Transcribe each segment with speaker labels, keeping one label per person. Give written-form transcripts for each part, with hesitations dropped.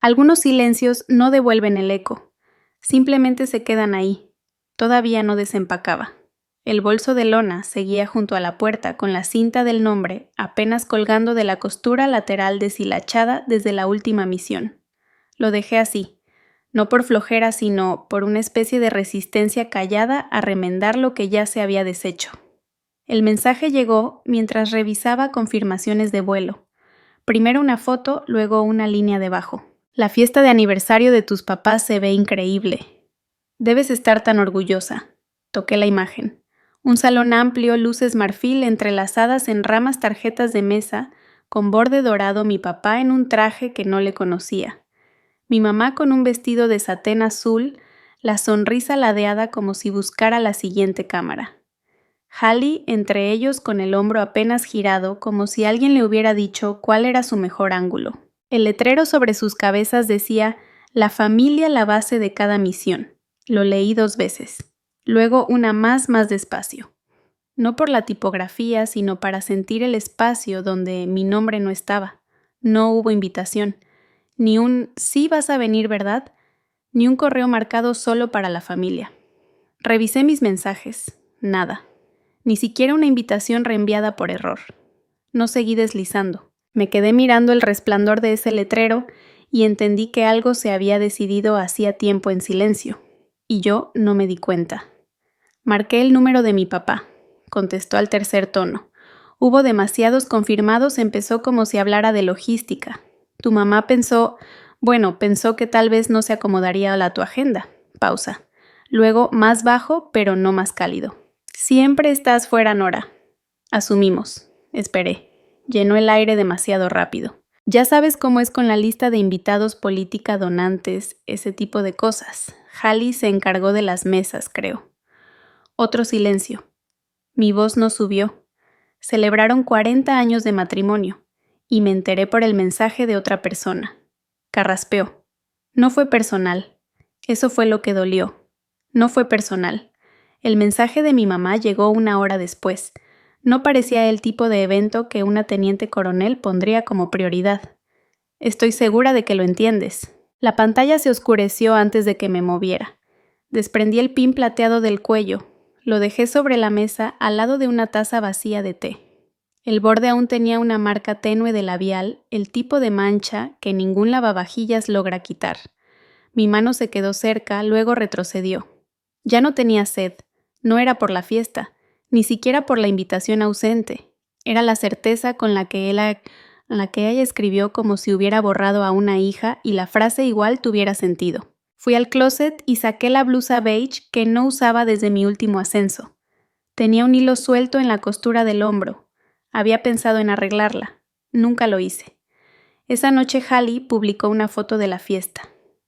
Speaker 1: Algunos silencios no devuelven el eco, simplemente se quedan ahí. Todavía no desempacaba. El bolso de lona seguía junto a la puerta con la cinta del nombre apenas colgando de la costura lateral deshilachada desde la última misión. Lo dejé así, no por flojera sino por una especie de resistencia callada a remendar lo que ya se había deshecho. El mensaje llegó mientras revisaba confirmaciones de vuelo. Primero una foto, luego una línea debajo. La fiesta de aniversario de tus papás se ve increíble. Debes estar tan orgullosa. Toqué la imagen. Un salón amplio, luces marfil entrelazadas en ramas tarjetas de mesa, con borde dorado, mi papá en un traje que no le conocía. Mi mamá con un vestido de satén azul, la sonrisa ladeada como si buscara la siguiente cámara. Hallie entre ellos con el hombro apenas girado como si alguien le hubiera dicho cuál era su mejor ángulo. El letrero sobre sus cabezas decía, la familia la base de cada misión. Lo leí 2 veces. Luego una más despacio. No por la tipografía, sino para sentir el espacio donde mi nombre no estaba. No hubo invitación. Ni un sí vas a venir, ¿verdad? Ni un correo marcado solo para la familia. Revisé mis mensajes. Nada. Ni siquiera una invitación reenviada por error. No seguí deslizando. Me quedé mirando el resplandor de ese letrero y entendí que algo se había decidido hacía tiempo en silencio. Y yo no me di cuenta. Marqué el número de mi papá. Contestó al tercer tono. Hubo demasiados confirmados, empezó como si hablara de logística. Tu mamá pensó que tal vez no se acomodaría a tu agenda. Pausa. Luego más bajo, pero no más cálido. Siempre estás fuera, Nora. Asumimos. Esperé. Llenó el aire demasiado rápido. Ya sabes cómo es con la lista de invitados política donantes, ese tipo de cosas. Hallie se encargó de las mesas, creo. Otro silencio. Mi voz no subió. Celebraron 40 años de matrimonio, y me enteré por el mensaje de otra persona. Carraspeó. No fue personal. Eso fue lo que dolió. No fue personal. El mensaje de mi mamá llegó 1 hora después. No parecía el tipo de evento que una teniente coronel pondría como prioridad. Estoy segura de que lo entiendes. La pantalla se oscureció antes de que me moviera. Desprendí el pin plateado del cuello. Lo dejé sobre la mesa al lado de una taza vacía de té. El borde aún tenía una marca tenue de labial, el tipo de mancha que ningún lavavajillas logra quitar. Mi mano se quedó cerca, luego retrocedió. Ya no tenía sed. No era por la fiesta, ni siquiera por la invitación ausente. Era la certeza con la que ella escribió como si hubiera borrado a una hija y la frase igual tuviera sentido. Fui al closet y saqué la blusa beige que no usaba desde mi último ascenso. Tenía un hilo suelto en la costura del hombro. Había pensado en arreglarla. Nunca lo hice. Esa noche Hallie publicó una foto de la fiesta.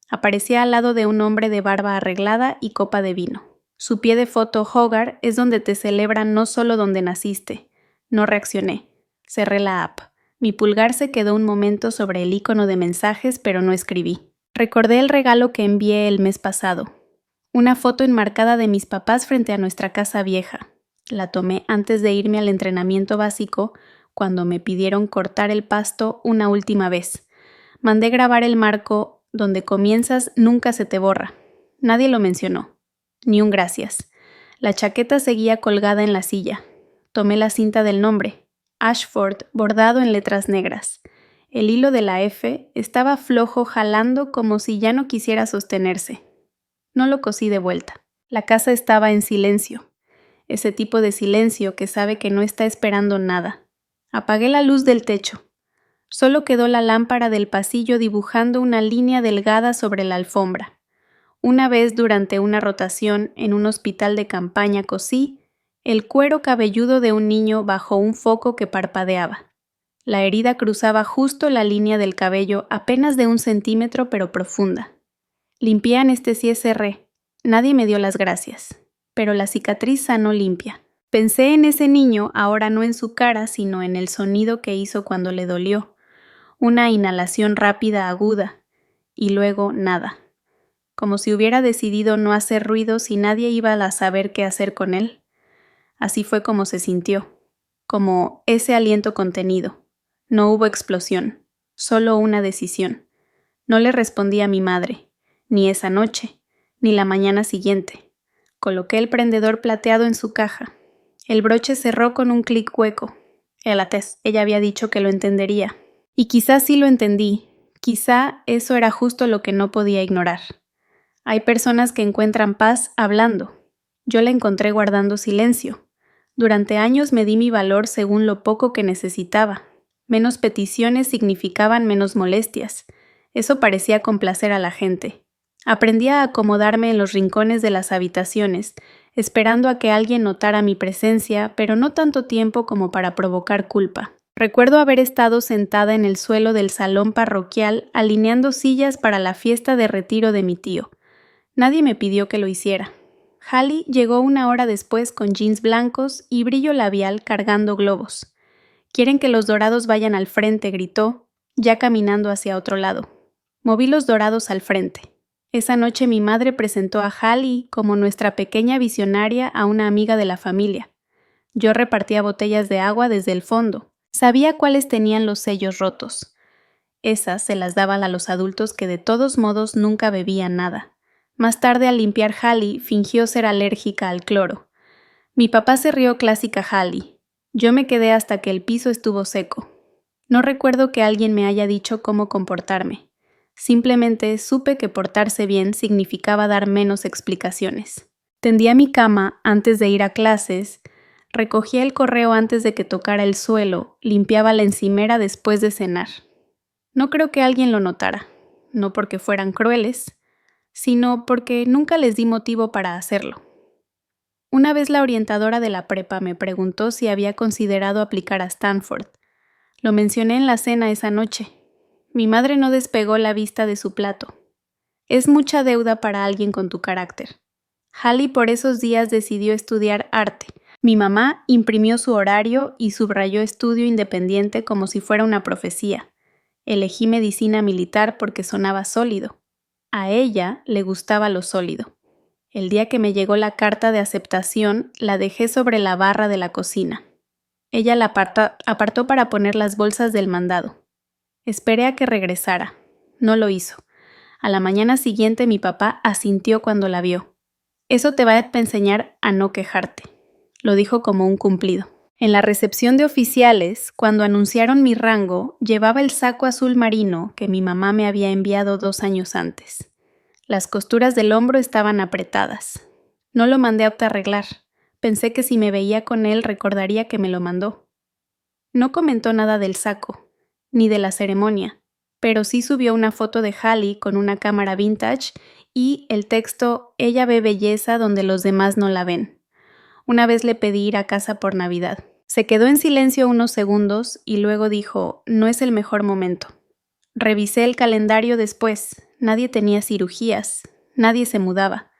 Speaker 1: Aparecía al lado de un hombre de barba arreglada y copa de vino. Su pie de foto Hogar es donde te celebran no solo donde naciste. No reaccioné. Cerré la app. Mi pulgar se quedó un momento sobre el icono de mensajes, pero no escribí. Recordé el regalo que envié el mes pasado. Una foto enmarcada de mis papás frente a nuestra casa vieja. La tomé antes de irme al entrenamiento básico, cuando me pidieron cortar el pasto una última vez. Mandé grabar el marco donde comienzas nunca se te borra. Nadie lo mencionó. Ni un gracias. La chaqueta seguía colgada en la silla. Tomé la cinta del nombre. Ashford, bordado en letras negras. El hilo de la F estaba flojo jalando como si ya no quisiera sostenerse. No lo cosí de vuelta. La casa estaba en silencio. Ese tipo de silencio que sabe que no está esperando nada. Apagué la luz del techo. Solo quedó la lámpara del pasillo dibujando una línea delgada sobre la alfombra. Una vez durante una rotación en un hospital de campaña cosí el cuero cabelludo de un niño bajo un foco que parpadeaba. La herida cruzaba justo la línea del cabello apenas de 1 centímetro pero profunda. Limpié, anestesié, cerré. Nadie me dio las gracias. Pero la cicatriz sanó limpia. Pensé en ese niño, ahora no en su cara, sino en el sonido que hizo cuando le dolió. Una inhalación rápida, aguda. Y luego nada. Como si hubiera decidido no hacer ruidos y nadie iba a saber qué hacer con él. Así fue como se sintió. Como ese aliento contenido. No hubo explosión. Solo una decisión. No le respondí a mi madre, ni esa noche, ni la mañana siguiente. Coloqué el prendedor plateado en su caja. El broche cerró con un clic hueco. Ella había dicho que lo entendería. Y quizás sí lo entendí. Quizá eso era justo lo que no podía ignorar. Hay personas que encuentran paz hablando. Yo la encontré guardando silencio. Durante años me di mi valor según lo poco que necesitaba. Menos peticiones significaban menos molestias. Eso parecía complacer a la gente. Aprendí a acomodarme en los rincones de las habitaciones, esperando a que alguien notara mi presencia, pero no tanto tiempo como para provocar culpa. Recuerdo haber estado sentada en el suelo del salón parroquial alineando sillas para la fiesta de retiro de mi tío. Nadie me pidió que lo hiciera. Hallie llegó una hora después con jeans blancos y brillo labial cargando globos. «¿Quieren que los dorados vayan al frente?», gritó, ya caminando hacia otro lado. Moví los dorados al frente. Esa noche mi madre presentó a Hallie como nuestra pequeña visionaria a una amiga de la familia. Yo repartía botellas de agua desde el fondo. Sabía cuáles tenían los sellos rotos. Esas se las daban a los adultos que de todos modos nunca bebían nada. Más tarde, al limpiar Hallie, fingió ser alérgica al cloro. Mi papá se rió clásica Hallie. Yo me quedé hasta que el piso estuvo seco. No recuerdo que alguien me haya dicho cómo comportarme. Simplemente supe que portarse bien significaba dar menos explicaciones. Tendía mi cama antes de ir a clases, recogía el correo antes de que tocara el suelo, limpiaba la encimera después de cenar. No creo que alguien lo notara, no porque fueran crueles, sino porque nunca les di motivo para hacerlo. Una vez la orientadora de la prepa me preguntó si había considerado aplicar a Stanford. Lo mencioné en la cena esa noche. Mi madre no despegó la vista de su plato. Es mucha deuda para alguien con tu carácter. Hallie por esos días decidió estudiar arte. Mi mamá imprimió su horario y subrayó estudio independiente como si fuera una profecía. Elegí medicina militar porque sonaba sólido. A ella le gustaba lo sólido. El día que me llegó la carta de aceptación, la dejé sobre la barra de la cocina. Ella la apartó para poner las bolsas del mandado. Esperé a que regresara. No lo hizo. A la mañana siguiente mi papá asintió cuando la vio. Eso te va a enseñar a no quejarte. Lo dijo como un cumplido. En la recepción de oficiales, cuando anunciaron mi rango, llevaba el saco azul marino que mi mamá me había enviado 2 años antes. Las costuras del hombro estaban apretadas. No lo mandé a arreglar. Pensé que si me veía con él recordaría que me lo mandó. No comentó nada del saco, ni de la ceremonia, pero sí subió una foto de Hallie con una cámara vintage y el texto «Ella ve belleza donde los demás no la ven». Una vez le pedí ir a casa por Navidad. Se quedó en silencio unos segundos y luego dijo, no es el mejor momento. Revisé el calendario después. Nadie tenía cirugías. Nadie se mudaba.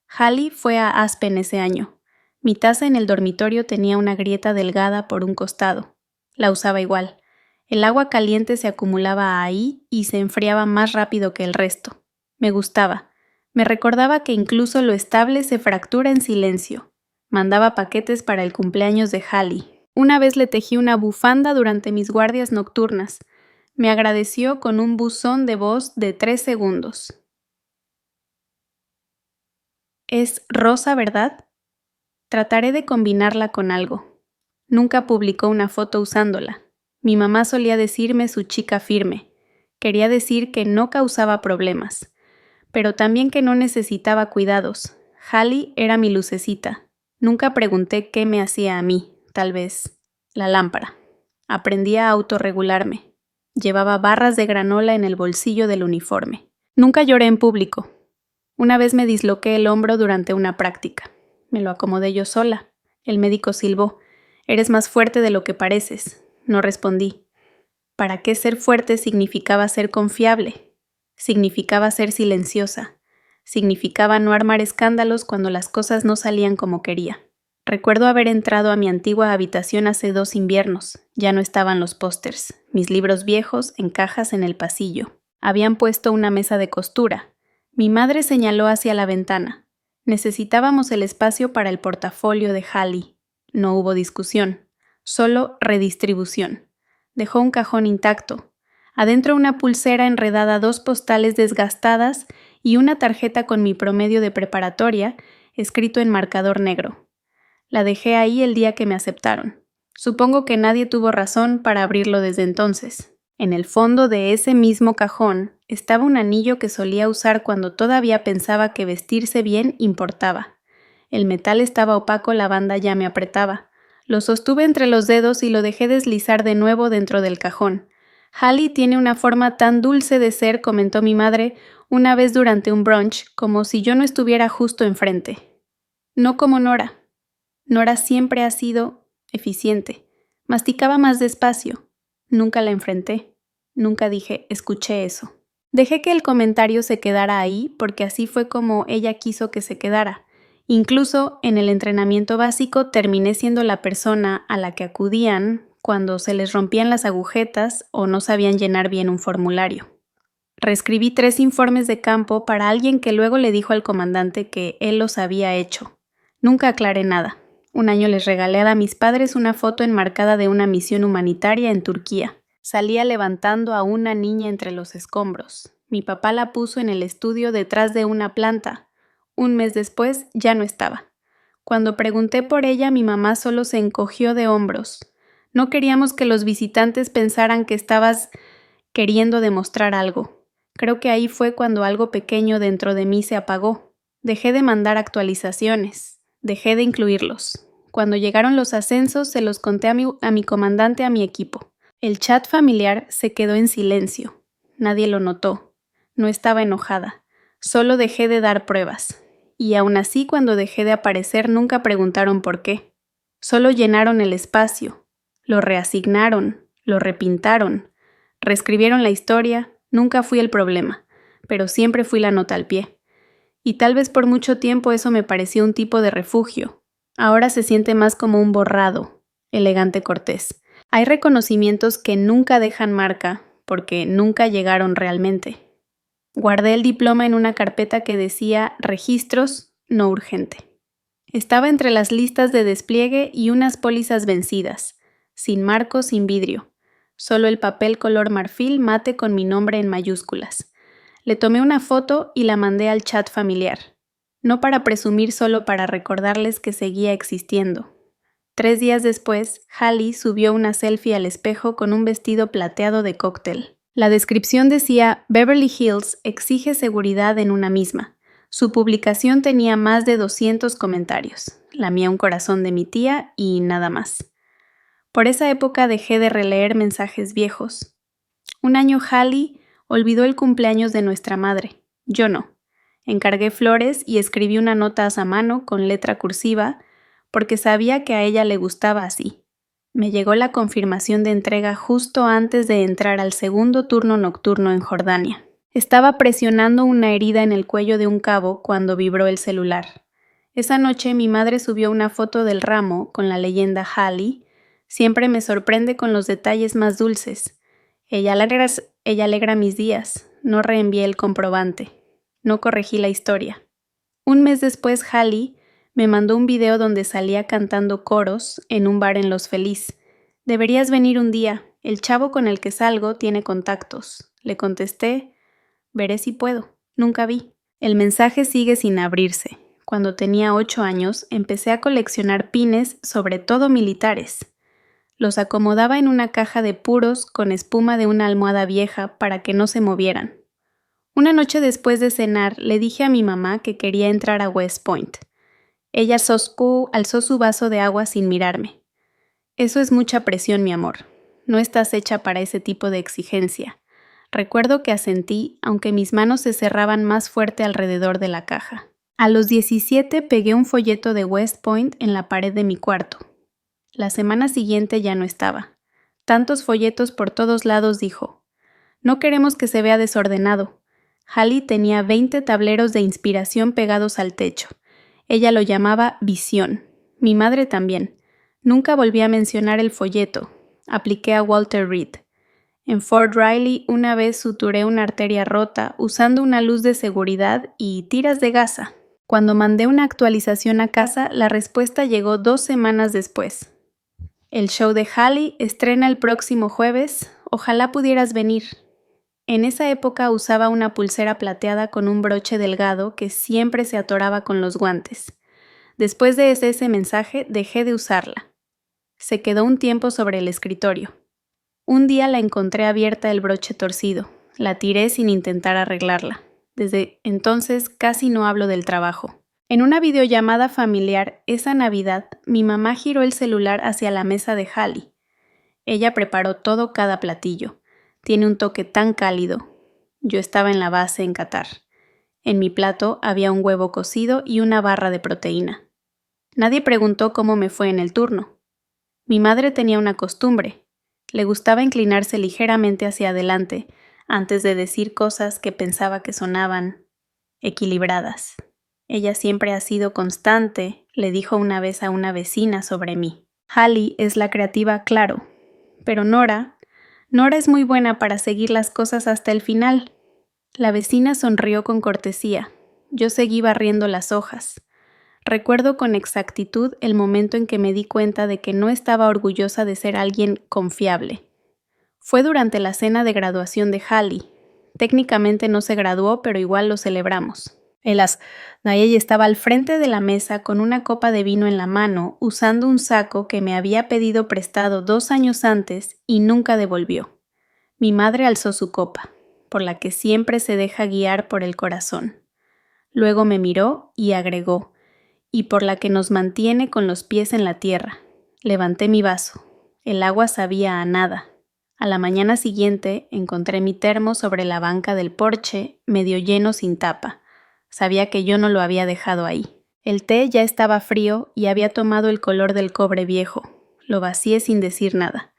Speaker 1: Hallie fue a Aspen ese año. Mi taza en el dormitorio tenía una grieta delgada por un costado. La usaba igual. El agua caliente se acumulaba ahí y se enfriaba más rápido que el resto. Me gustaba. Me recordaba que incluso lo estable se fractura en silencio. Mandaba paquetes para el cumpleaños de Hallie. Una vez le tejí una bufanda durante mis guardias nocturnas. Me agradeció con un buzón de voz de 3 segundos. Es rosa, ¿verdad? Trataré de combinarla con algo. Nunca publicó una foto usándola. Mi mamá solía decirme su chica firme. Quería decir que no causaba problemas, pero también que no necesitaba cuidados. Hallie era mi lucecita. Nunca pregunté qué me hacía a mí, tal vez la lámpara. Aprendí a autorregularme. Llevaba barras de granola en el bolsillo del uniforme. Nunca lloré en público. Una vez me disloqué el hombro durante una práctica. Me lo acomodé yo sola. El médico silbó. «Eres más fuerte de lo que pareces». No respondí. ¿Para qué ser fuerte significaba ser confiable? Significaba ser silenciosa. Significaba no armar escándalos cuando las cosas no salían como quería. Recuerdo haber entrado a mi antigua habitación hace 2 inviernos. Ya no estaban los pósters, mis libros viejos en cajas en el pasillo. Habían puesto una mesa de costura. Mi madre señaló hacia la ventana. Necesitábamos el espacio para el portafolio de Hallie. No hubo discusión, solo redistribución. Dejó un cajón intacto. Adentro una pulsera enredada, 2 postales desgastadas y una tarjeta con mi promedio de preparatoria, escrito en marcador negro. La dejé ahí el día que me aceptaron. Supongo que nadie tuvo razón para abrirlo desde entonces. En el fondo de ese mismo cajón estaba un anillo que solía usar cuando todavía pensaba que vestirse bien importaba. El metal estaba opaco, la banda ya me apretaba. Lo sostuve entre los dedos y lo dejé deslizar de nuevo dentro del cajón. Hallie tiene una forma tan dulce de ser, comentó mi madre una vez durante un brunch, como si yo no estuviera justo enfrente. No como Nora. Nora siempre ha sido eficiente. Masticaba más despacio. Nunca la enfrenté. Nunca dije, escuché eso. Dejé que el comentario se quedara ahí porque así fue como ella quiso que se quedara. Incluso en el entrenamiento básico terminé siendo la persona a la que acudían cuando se les rompían las agujetas o no sabían llenar bien un formulario. Reescribí 3 informes de campo para alguien que luego le dijo al comandante que él los había hecho. Nunca aclaré nada. Un año les regalé a mis padres una foto enmarcada de una misión humanitaria en Turquía. Salía levantando a una niña entre los escombros. Mi papá la puso en el estudio detrás de una planta. Un mes después ya no estaba. Cuando pregunté por ella, mi mamá solo se encogió de hombros. No queríamos que los visitantes pensaran que estabas queriendo demostrar algo. Creo que ahí fue cuando algo pequeño dentro de mí se apagó. Dejé de mandar actualizaciones. Dejé de incluirlos. Cuando llegaron los ascensos, se los conté a mi comandante, a mi equipo. El chat familiar se quedó en silencio. Nadie lo notó. No estaba enojada. Solo dejé de dar pruebas. Y aún así, cuando dejé de aparecer, nunca preguntaron por qué. Solo llenaron el espacio. Lo reasignaron. Lo repintaron. Reescribieron la historia. Nunca fui el problema, pero siempre fui la nota al pie. Y tal vez por mucho tiempo eso me pareció un tipo de refugio. Ahora se siente más como un borrado, elegante cortés. Hay reconocimientos que nunca dejan marca, porque nunca llegaron realmente. Guardé el diploma en una carpeta que decía registros, no urgente. Estaba entre las listas de despliegue y unas pólizas vencidas, sin marco, sin vidrio. Solo el papel color marfil mate con mi nombre en mayúsculas. Le tomé una foto y la mandé al chat familiar. No para presumir, solo para recordarles que seguía existiendo. 3 días después, Hallie subió una selfie al espejo con un vestido plateado de cóctel. La descripción decía, Beverly Hills exige seguridad en una misma. Su publicación tenía más de 200 comentarios. La mía un corazón de mi tía y nada más. Por esa época dejé de releer mensajes viejos. Un año Hallie olvidó el cumpleaños de nuestra madre. Yo no. Encargué flores y escribí una nota a mano con letra cursiva porque sabía que a ella le gustaba así. Me llegó la confirmación de entrega justo antes de entrar al segundo turno nocturno en Jordania. Estaba presionando una herida en el cuello de un cabo cuando vibró el celular. Esa noche mi madre subió una foto del ramo con la leyenda Hallie. Siempre me sorprende con los detalles más dulces. Ella alegra mis días. No reenvié el comprobante. No corregí la historia. Un mes después, Hallie me mandó un video donde salía cantando coros en un bar en Los Feliz. Deberías venir un día. El chavo con el que salgo tiene contactos. Le contesté, veré si puedo. Nunca vi. El mensaje sigue sin abrirse. Cuando tenía 8 años, empecé a coleccionar pines, sobre todo militares. Los acomodaba en una caja de puros con espuma de una almohada vieja para que no se movieran. Una noche después de cenar, le dije a mi mamá que quería entrar a West Point. Ella alzó su vaso de agua sin mirarme. Eso es mucha presión, mi amor. No estás hecha para ese tipo de exigencia. Recuerdo que asentí, aunque mis manos se cerraban más fuerte alrededor de la caja. A los 17 pegué un folleto de West Point en la pared de mi cuarto. La semana siguiente ya no estaba. Tantos folletos por todos lados, dijo. No queremos que se vea desordenado. Hallie tenía 20 tableros de inspiración pegados al techo. Ella lo llamaba visión. Mi madre también. Nunca volví a mencionar el folleto. Apliqué a Walter Reed. En Fort Riley una vez suturé una arteria rota usando una luz de seguridad y tiras de gasa. Cuando mandé una actualización a casa, la respuesta llegó 2 semanas después. El show de Hallie estrena el próximo jueves. Ojalá pudieras venir. En esa época usaba una pulsera plateada con un broche delgado que siempre se atoraba con los guantes. Después de ese mensaje, dejé de usarla. Se quedó un tiempo sobre el escritorio. Un día la encontré abierta el broche torcido. La tiré sin intentar arreglarla. Desde entonces casi no hablo del trabajo. En una videollamada familiar esa Navidad, mi mamá giró el celular hacia la mesa de Hallie. Ella preparó todo cada platillo. Tiene un toque tan cálido. Yo estaba en la base en Qatar. En mi plato había un huevo cocido y una barra de proteína. Nadie preguntó cómo me fue en el turno. Mi madre tenía una costumbre. Le gustaba inclinarse ligeramente hacia adelante antes de decir cosas que pensaba que sonaban equilibradas. Ella siempre ha sido constante, le dijo una vez a una vecina sobre mí. Hallie es la creativa, claro, pero Nora es muy buena para seguir las cosas hasta el final. La vecina sonrió con cortesía. Yo seguí barriendo las hojas. Recuerdo con exactitud el momento en que me di cuenta de que no estaba orgullosa de ser alguien confiable. Fue durante la cena de graduación de Hallie. Técnicamente no se graduó, pero igual lo celebramos. Nayeli estaba al frente de la mesa con una copa de vino en la mano, usando un saco que me había pedido prestado 2 años antes y nunca devolvió. Mi madre alzó su copa, por la que siempre se deja guiar por el corazón. Luego me miró y agregó, y por la que nos mantiene con los pies en la tierra. Levanté mi vaso. El agua sabía a nada. A la mañana siguiente encontré mi termo sobre la banca del porche, medio lleno sin tapa. Sabía que yo no lo había dejado ahí. El té ya estaba frío y había tomado el color del cobre viejo. Lo vacié sin decir nada.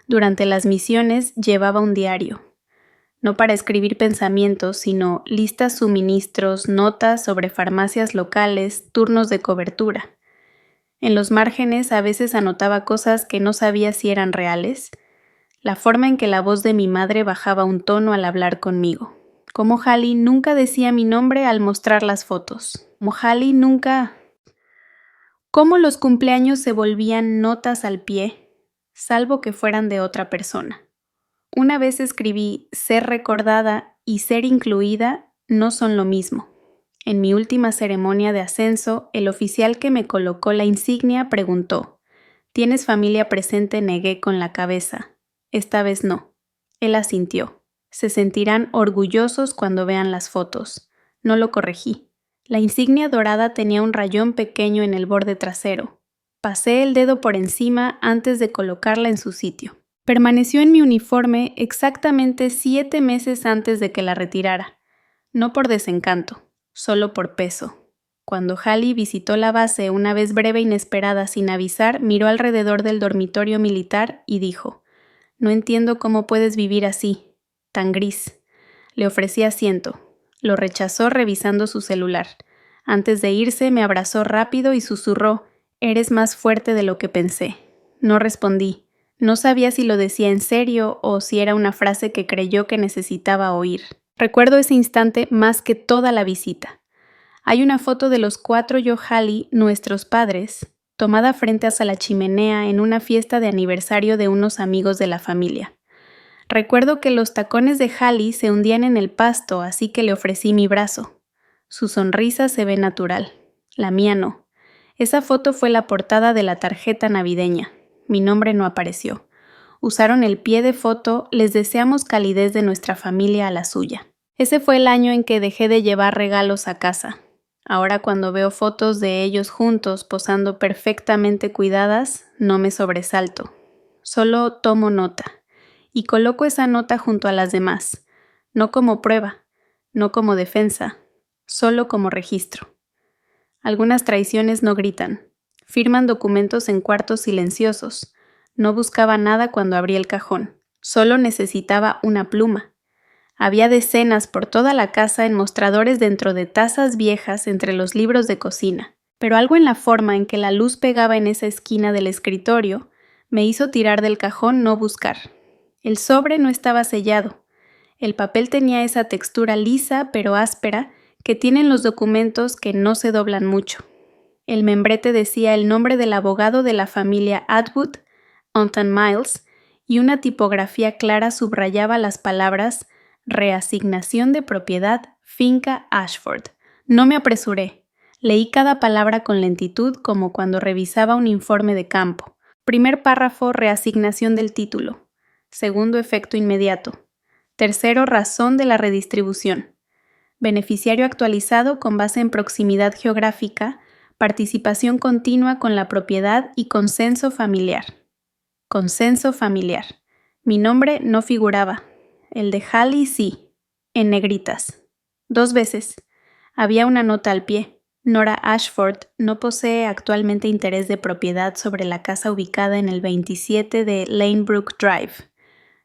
Speaker 1: Durante las misiones llevaba un diario. No para escribir pensamientos, sino listas, suministros, notas sobre farmacias locales, turnos de cobertura. En los márgenes a veces anotaba cosas que no sabía si eran reales. La forma en que la voz de mi madre bajaba un tono al hablar conmigo. Como Hallie nunca decía mi nombre al mostrar las fotos. Cómo los cumpleaños se volvían notas al pie, salvo que fueran de otra persona. Una vez escribí, ser recordada y ser incluida no son lo mismo. En mi última ceremonia de ascenso, el oficial que me colocó la insignia preguntó, ¿tienes familia presente? Negué con la cabeza. Esta vez no. Él asintió. Se sentirán orgullosos cuando vean las fotos. No lo corregí. La insignia dorada tenía un rayón pequeño en el borde trasero. Pasé el dedo por encima antes de colocarla en su sitio. Permaneció en mi uniforme exactamente 7 meses antes de que la retirara. No por desencanto, solo por peso. Cuando Hallie visitó la base una vez breve e inesperada sin avisar, miró alrededor del dormitorio militar y dijo, «No entiendo cómo puedes vivir así, tan gris». Le ofrecí asiento. Lo rechazó revisando su celular. Antes de irse me abrazó rápido y susurró, «Eres más fuerte de lo que pensé». No respondí. No sabía si lo decía en serio o si era una frase que creyó que necesitaba oír. Recuerdo ese instante más que toda la visita. Hay una foto de los 4 yo, Hallie, nuestros padres, tomada frente a la chimenea en una fiesta de aniversario de unos amigos de la familia. Recuerdo que los tacones de Hallie se hundían en el pasto, así que le ofrecí mi brazo. Su sonrisa se ve natural. La mía no. Esa foto fue la portada de la tarjeta navideña. Mi nombre no apareció. Usaron el pie de foto, les deseamos calidez de nuestra familia a la suya. Ese fue el año en que dejé de llevar regalos a casa. Ahora cuando veo fotos de ellos juntos posando perfectamente cuidadas, no me sobresalto. Solo tomo nota. Y coloco esa nota junto a las demás. No como prueba, no como defensa, solo como registro. Algunas traiciones no gritan. Firman documentos en cuartos silenciosos. No buscaba nada cuando abrí el cajón. Solo necesitaba una pluma. Había decenas por toda la casa en mostradores dentro de tazas viejas entre los libros de cocina. Pero algo en la forma en que la luz pegaba en esa esquina del escritorio me hizo tirar del cajón, no buscar. El sobre no estaba sellado. El papel tenía esa textura lisa pero áspera que tienen los documentos que no se doblan mucho. El membrete decía el nombre del abogado de la familia Atwood, Anton Miles, y una tipografía clara subrayaba las palabras Reasignación de propiedad, finca Ashford. No me apresuré. Leí cada palabra con lentitud como cuando revisaba un informe de campo. Primer párrafo, reasignación del título. Segundo, efecto inmediato. Tercero, razón de la redistribución. Beneficiario actualizado con base en proximidad geográfica, participación continua con la propiedad y consenso familiar. Consenso familiar. Mi nombre no figuraba. El de Hallie sí, en negritas. 2 veces. Había una nota al pie. Nora Ashford no posee actualmente interés de propiedad sobre la casa ubicada en el 27 de Lanebrook Drive.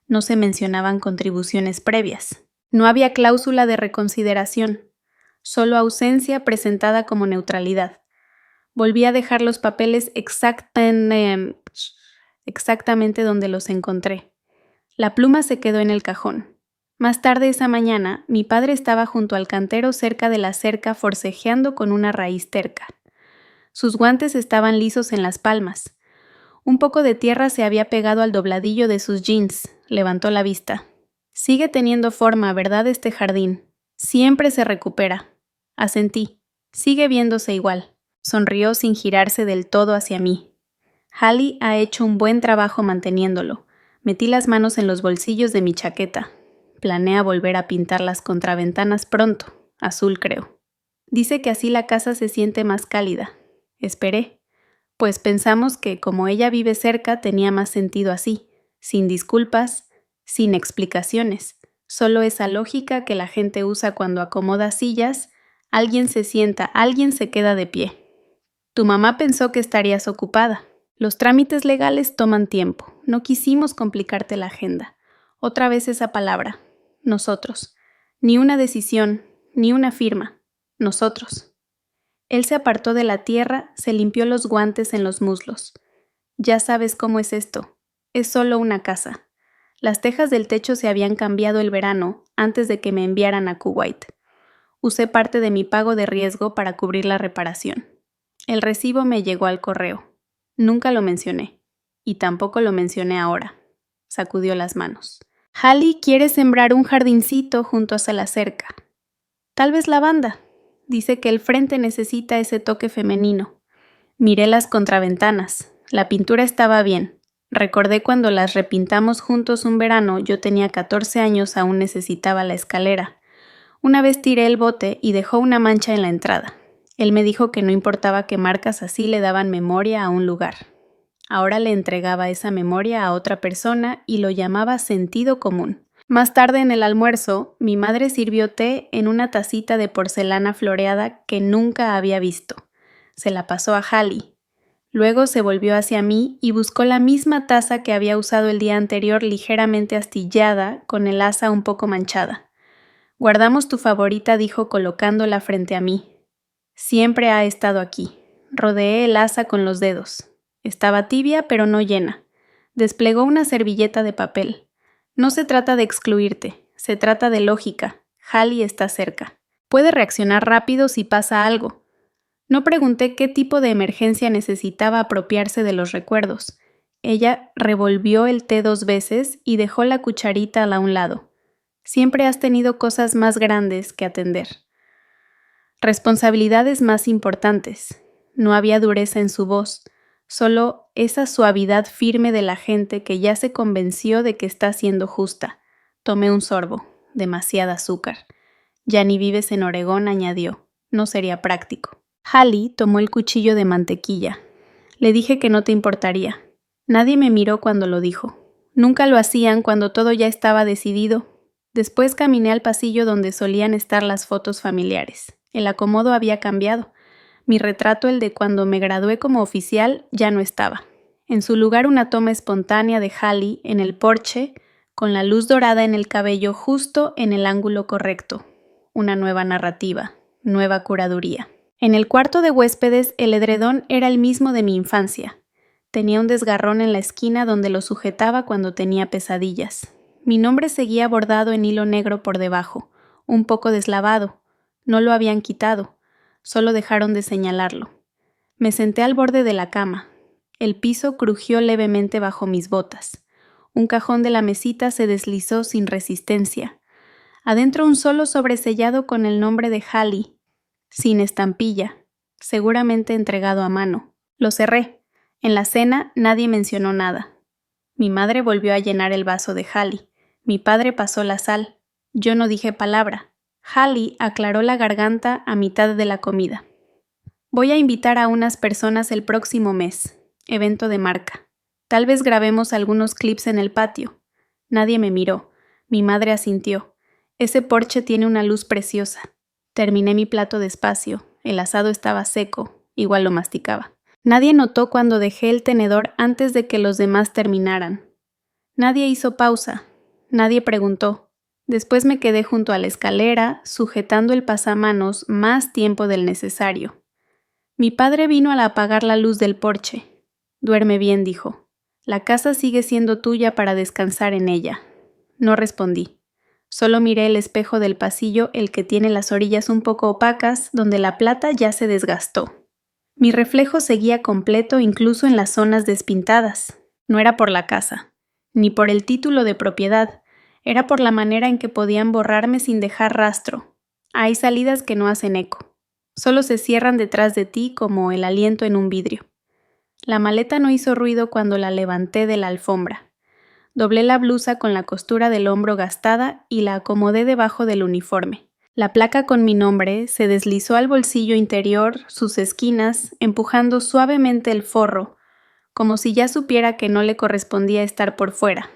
Speaker 1: No se mencionaban contribuciones previas. No había cláusula de reconsideración, solo ausencia presentada como neutralidad. Volví a dejar los papeles exactamente donde los encontré. La pluma se quedó en el cajón. Más tarde esa mañana, mi padre estaba junto al cantero cerca de la cerca forcejeando con una raíz terca. Sus guantes estaban lisos en las palmas. Un poco de tierra se había pegado al dobladillo de sus jeans. Levantó la vista. Sigue teniendo forma, ¿verdad, este jardín? Siempre se recupera. Asentí. Sigue viéndose igual. Sonrió sin girarse del todo hacia mí. Hallie ha hecho un buen trabajo manteniéndolo. Metí las manos en los bolsillos de mi chaqueta. Planea volver a pintar las contraventanas pronto. Azul, creo. Dice que así la casa se siente más cálida. Esperé. Pues pensamos que, como ella vive cerca, tenía más sentido así, sin disculpas, sin explicaciones. Solo esa lógica que la gente usa cuando acomoda sillas, alguien se sienta, alguien se queda de pie. Tu mamá pensó que estarías ocupada. Los trámites legales toman tiempo. No quisimos complicarte la agenda. Otra vez esa palabra. Nosotros. Ni una decisión, ni una firma. Nosotros. Él se apartó de la tierra, se limpió los guantes en los muslos. Ya sabes cómo es esto. Es solo una casa. Las tejas del techo se habían cambiado el verano, antes de que me enviaran a Kuwait. Usé parte de mi pago de riesgo para cubrir la reparación. El recibo me llegó al correo. Nunca lo mencioné. Y tampoco lo mencioné ahora. Sacudió las manos. Hallie quiere sembrar un jardincito junto hacia la cerca. Tal vez lavanda. Dice que el frente necesita ese toque femenino. Miré las contraventanas. La pintura estaba bien. Recordé cuando las repintamos juntos un verano, yo tenía 14 años, aún necesitaba la escalera. Una vez tiré el bote y dejó una mancha en la entrada. Él me dijo que no importaba que marcas así le daban memoria a un lugar. Ahora le entregaba esa memoria a otra persona y lo llamaba sentido común. Más tarde en el almuerzo, mi madre sirvió té en una tacita de porcelana floreada que nunca había visto. Se la pasó a Hallie. Luego se volvió hacia mí y buscó la misma taza que había usado el día anterior, ligeramente astillada, con el asa un poco manchada. Guardamos tu favorita, dijo colocándola frente a mí. Siempre ha estado aquí. Rodeé el asa con los dedos. Estaba tibia, pero no llena. Desplegó una servilleta de papel. No se trata de excluirte, se trata de lógica. Hallie está cerca. Puede reaccionar rápido si pasa algo. No pregunté qué tipo de emergencia necesitaba apropiarse de los recuerdos. Ella revolvió el té 2 veces y dejó la cucharita a un lado. Siempre has tenido cosas más grandes que atender. Responsabilidades más importantes. No había dureza en su voz. Solo esa suavidad firme de la gente que ya se convenció de que está siendo justa. Tomé un sorbo. Demasiada azúcar. Ya ni vives en Oregón, añadió. No sería práctico. Hallie tomó el cuchillo de mantequilla. Le dije que no te importaría. Nadie me miró cuando lo dijo. Nunca lo hacían cuando todo ya estaba decidido. Después caminé al pasillo donde solían estar las fotos familiares. El acomodo había cambiado. Mi retrato, el de cuando me gradué como oficial, ya no estaba. En su lugar una toma espontánea de Hallie en el porche, con la luz dorada en el cabello justo en el ángulo correcto. Una nueva narrativa, nueva curaduría. En el cuarto de huéspedes el edredón era el mismo de mi infancia. Tenía un desgarrón en la esquina donde lo sujetaba cuando tenía pesadillas. Mi nombre seguía bordado en hilo negro por debajo, un poco deslavado. No lo habían quitado. Solo dejaron de señalarlo. Me senté al borde de la cama. El piso crujió levemente bajo mis botas. Un cajón de la mesita se deslizó sin resistencia. Adentro un solo sobresellado con el nombre de Hallie, sin estampilla, seguramente entregado a mano. Lo cerré. En la cena nadie mencionó nada. Mi madre volvió a llenar el vaso de Hallie. Mi padre pasó la sal. Yo no dije palabra. Hallie aclaró la garganta a mitad de la comida. Voy a invitar a unas personas el próximo mes. Evento de marca. Tal vez grabemos algunos clips en el patio. Nadie me miró. Mi madre asintió. Ese porche tiene una luz preciosa. Terminé mi plato despacio. El asado estaba seco. Igual lo masticaba. Nadie notó cuando dejé el tenedor antes de que los demás terminaran. Nadie hizo pausa. Nadie preguntó. Después me quedé junto a la escalera, sujetando el pasamanos más tiempo del necesario. Mi padre vino al apagar la luz del porche. Duerme bien, dijo. La casa sigue siendo tuya para descansar en ella. No respondí. Solo miré el espejo del pasillo, el que tiene las orillas un poco opacas, donde la plata ya se desgastó. Mi reflejo seguía completo incluso en las zonas despintadas. No era por la casa, ni por el título de propiedad, era por la manera en que podían borrarme sin dejar rastro. Hay salidas que no hacen eco. Solo se cierran detrás de ti como el aliento en un vidrio. La maleta no hizo ruido cuando la levanté de la alfombra. Doblé la blusa con la costura del hombro gastada y la acomodé debajo del uniforme. La placa con mi nombre se deslizó al bolsillo interior, sus esquinas, empujando suavemente el forro, como si ya supiera que no le correspondía estar por fuera.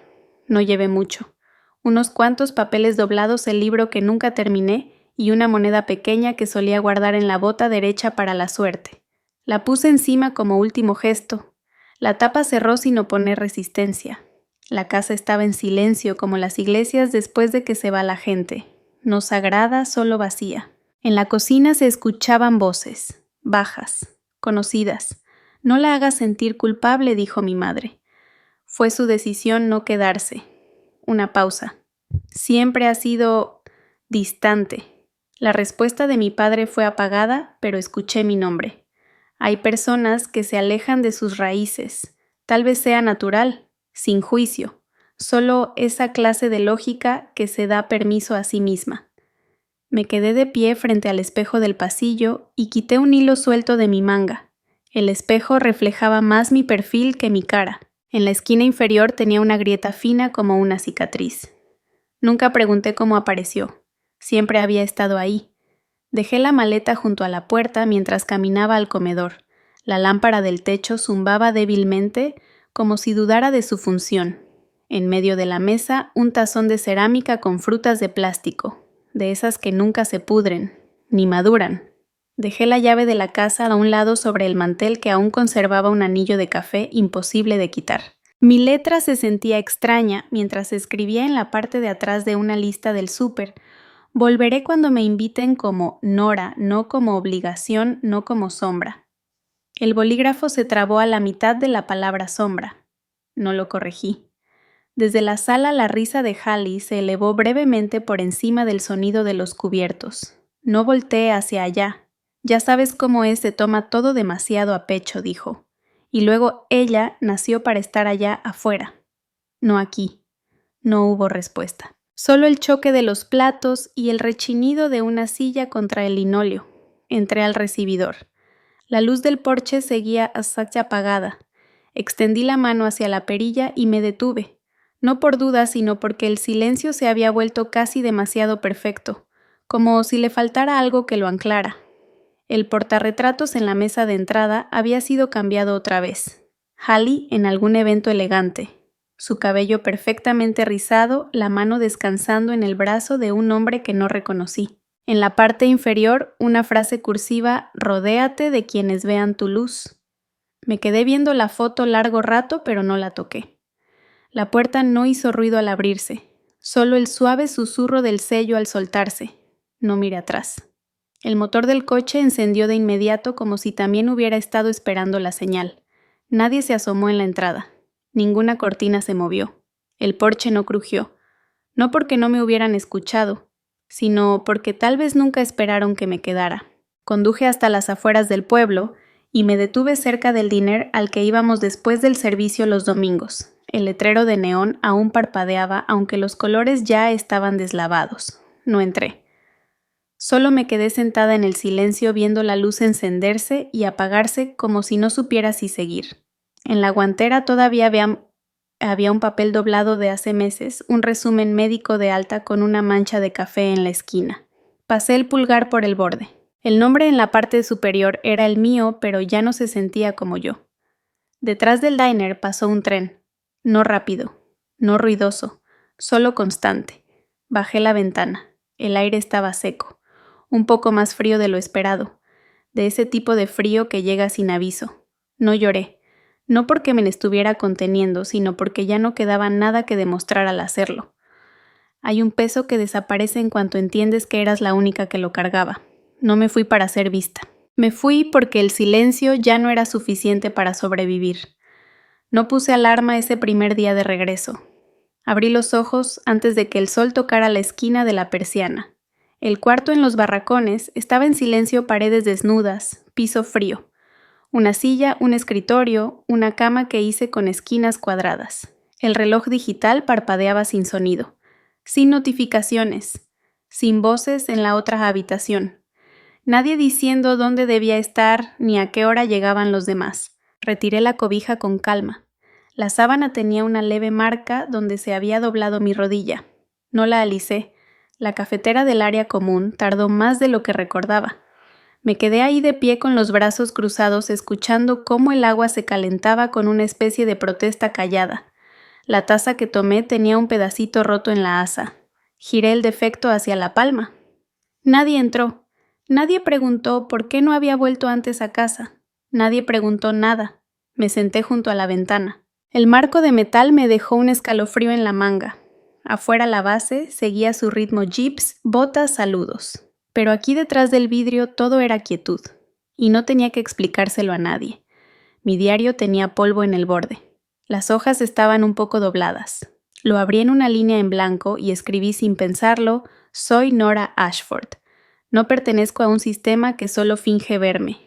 Speaker 1: No llevé mucho. Unos cuantos papeles doblados, el libro que nunca terminé y una moneda pequeña que solía guardar en la bota derecha para la suerte. La puse encima como último gesto. La tapa cerró sin oponer resistencia. La casa estaba en silencio como las iglesias después de que se va la gente, no sagrada, solo vacía. En la cocina se escuchaban voces, bajas, conocidas. No la hagas sentir culpable, dijo mi madre. Fue su decisión no quedarse. Una pausa. Siempre ha sido distante. La respuesta de mi padre fue apagada, pero escuché mi nombre. Hay personas que se alejan de sus raíces. Tal vez sea natural. Sin juicio, solo esa clase de lógica que se da permiso a sí misma. Me quedé de pie frente al espejo del pasillo y quité un hilo suelto de mi manga. El espejo reflejaba más mi perfil que mi cara. En la esquina inferior tenía una grieta fina como una cicatriz. Nunca pregunté cómo apareció. Siempre había estado ahí. Dejé la maleta junto a la puerta mientras caminaba al comedor. La lámpara del techo zumbaba débilmente, como si dudara de su función. En medio de la mesa, un tazón de cerámica con frutas de plástico, de esas que nunca se pudren, ni maduran. Dejé la llave de la casa a un lado sobre el mantel que aún conservaba un anillo de café imposible de quitar. Mi letra se sentía extraña mientras escribía en la parte de atrás de una lista del súper. Volveré cuando me inviten como Nora, no como obligación, no como sombra. El bolígrafo se trabó a la mitad de la palabra sombra. No lo corregí. Desde la sala la risa de Hallie se elevó brevemente por encima del sonido de los cubiertos. No volteé hacia allá. Ya sabes cómo se toma todo demasiado a pecho, dijo. Y luego ella nació para estar allá afuera. No aquí. No hubo respuesta. Solo el choque de los platos y el rechinido de una silla contra el linóleo. Entré al recibidor. La luz del porche seguía apagada. Extendí la mano hacia la perilla y me detuve. No por duda, sino porque el silencio se había vuelto casi demasiado perfecto, como si le faltara algo que lo anclara. El portarretratos en la mesa de entrada había sido cambiado otra vez. Hallie en algún evento elegante. Su cabello perfectamente rizado, la mano descansando en el brazo de un hombre que no reconocí. En la parte inferior, una frase cursiva: «Rodéate de quienes vean tu luz». Me quedé viendo la foto largo rato, pero no la toqué. La puerta no hizo ruido al abrirse, solo el suave susurro del sello al soltarse. No miré atrás. El motor del coche encendió de inmediato como si también hubiera estado esperando la señal. Nadie se asomó en la entrada. Ninguna cortina se movió. El porche no crujió. No porque no me hubieran escuchado, sino porque tal vez nunca esperaron que me quedara. Conduje hasta las afueras del pueblo y me detuve cerca del diner al que íbamos después del servicio los domingos. El letrero de neón aún parpadeaba, aunque los colores ya estaban deslavados. no entré. Solo me quedé sentada en el silencio viendo la luz encenderse y apagarse como si no supiera si seguir. En la guantera todavía había un papel doblado de hace meses, un resumen médico de alta con una mancha de café en la esquina. Pasé el pulgar por el borde. El nombre en la parte superior era el mío, pero ya no se sentía como yo. Detrás del diner pasó un tren. No rápido, no ruidoso, solo constante. Bajé la ventana. El aire estaba seco, un poco más frío de lo esperado, de ese tipo de frío que llega sin aviso. No lloré, no porque me estuviera conteniendo, sino porque ya no quedaba nada que demostrar al hacerlo. Hay un peso que desaparece en cuanto entiendes que eras la única que lo cargaba. No me fui para ser vista. Me fui porque el silencio ya no era suficiente para sobrevivir. No puse alarma ese primer día de regreso. Abrí los ojos antes de que el sol tocara la esquina de la persiana. El cuarto en los barracones estaba en silencio, paredes desnudas, piso frío. Una silla, un escritorio, una cama que hice con esquinas cuadradas. El reloj digital parpadeaba sin sonido, sin notificaciones, sin voces en la otra habitación. Nadie diciendo dónde debía estar ni a qué hora llegaban los demás. Retiré la cobija con calma. La sábana tenía una leve marca donde se había doblado mi rodilla. No la alicé. La cafetera del área común tardó más de lo que recordaba. Me quedé ahí de pie con los brazos cruzados escuchando cómo el agua se calentaba con una especie de protesta callada. La taza que tomé tenía un pedacito roto en la asa. Giré el defecto hacia la palma. Nadie entró. Nadie preguntó por qué no había vuelto antes a casa. Nadie preguntó nada. Me senté junto a la ventana. El marco de metal me dejó un escalofrío en la manga. Afuera la base seguía su ritmo jeeps, botas, saludos. Pero aquí detrás del vidrio todo era quietud. Y no tenía que explicárselo a nadie. Mi diario tenía polvo en el borde. Las hojas estaban un poco dobladas. Lo abrí en una línea en blanco y escribí sin pensarlo: soy Nora Ashford. No pertenezco a un sistema que solo finge verme.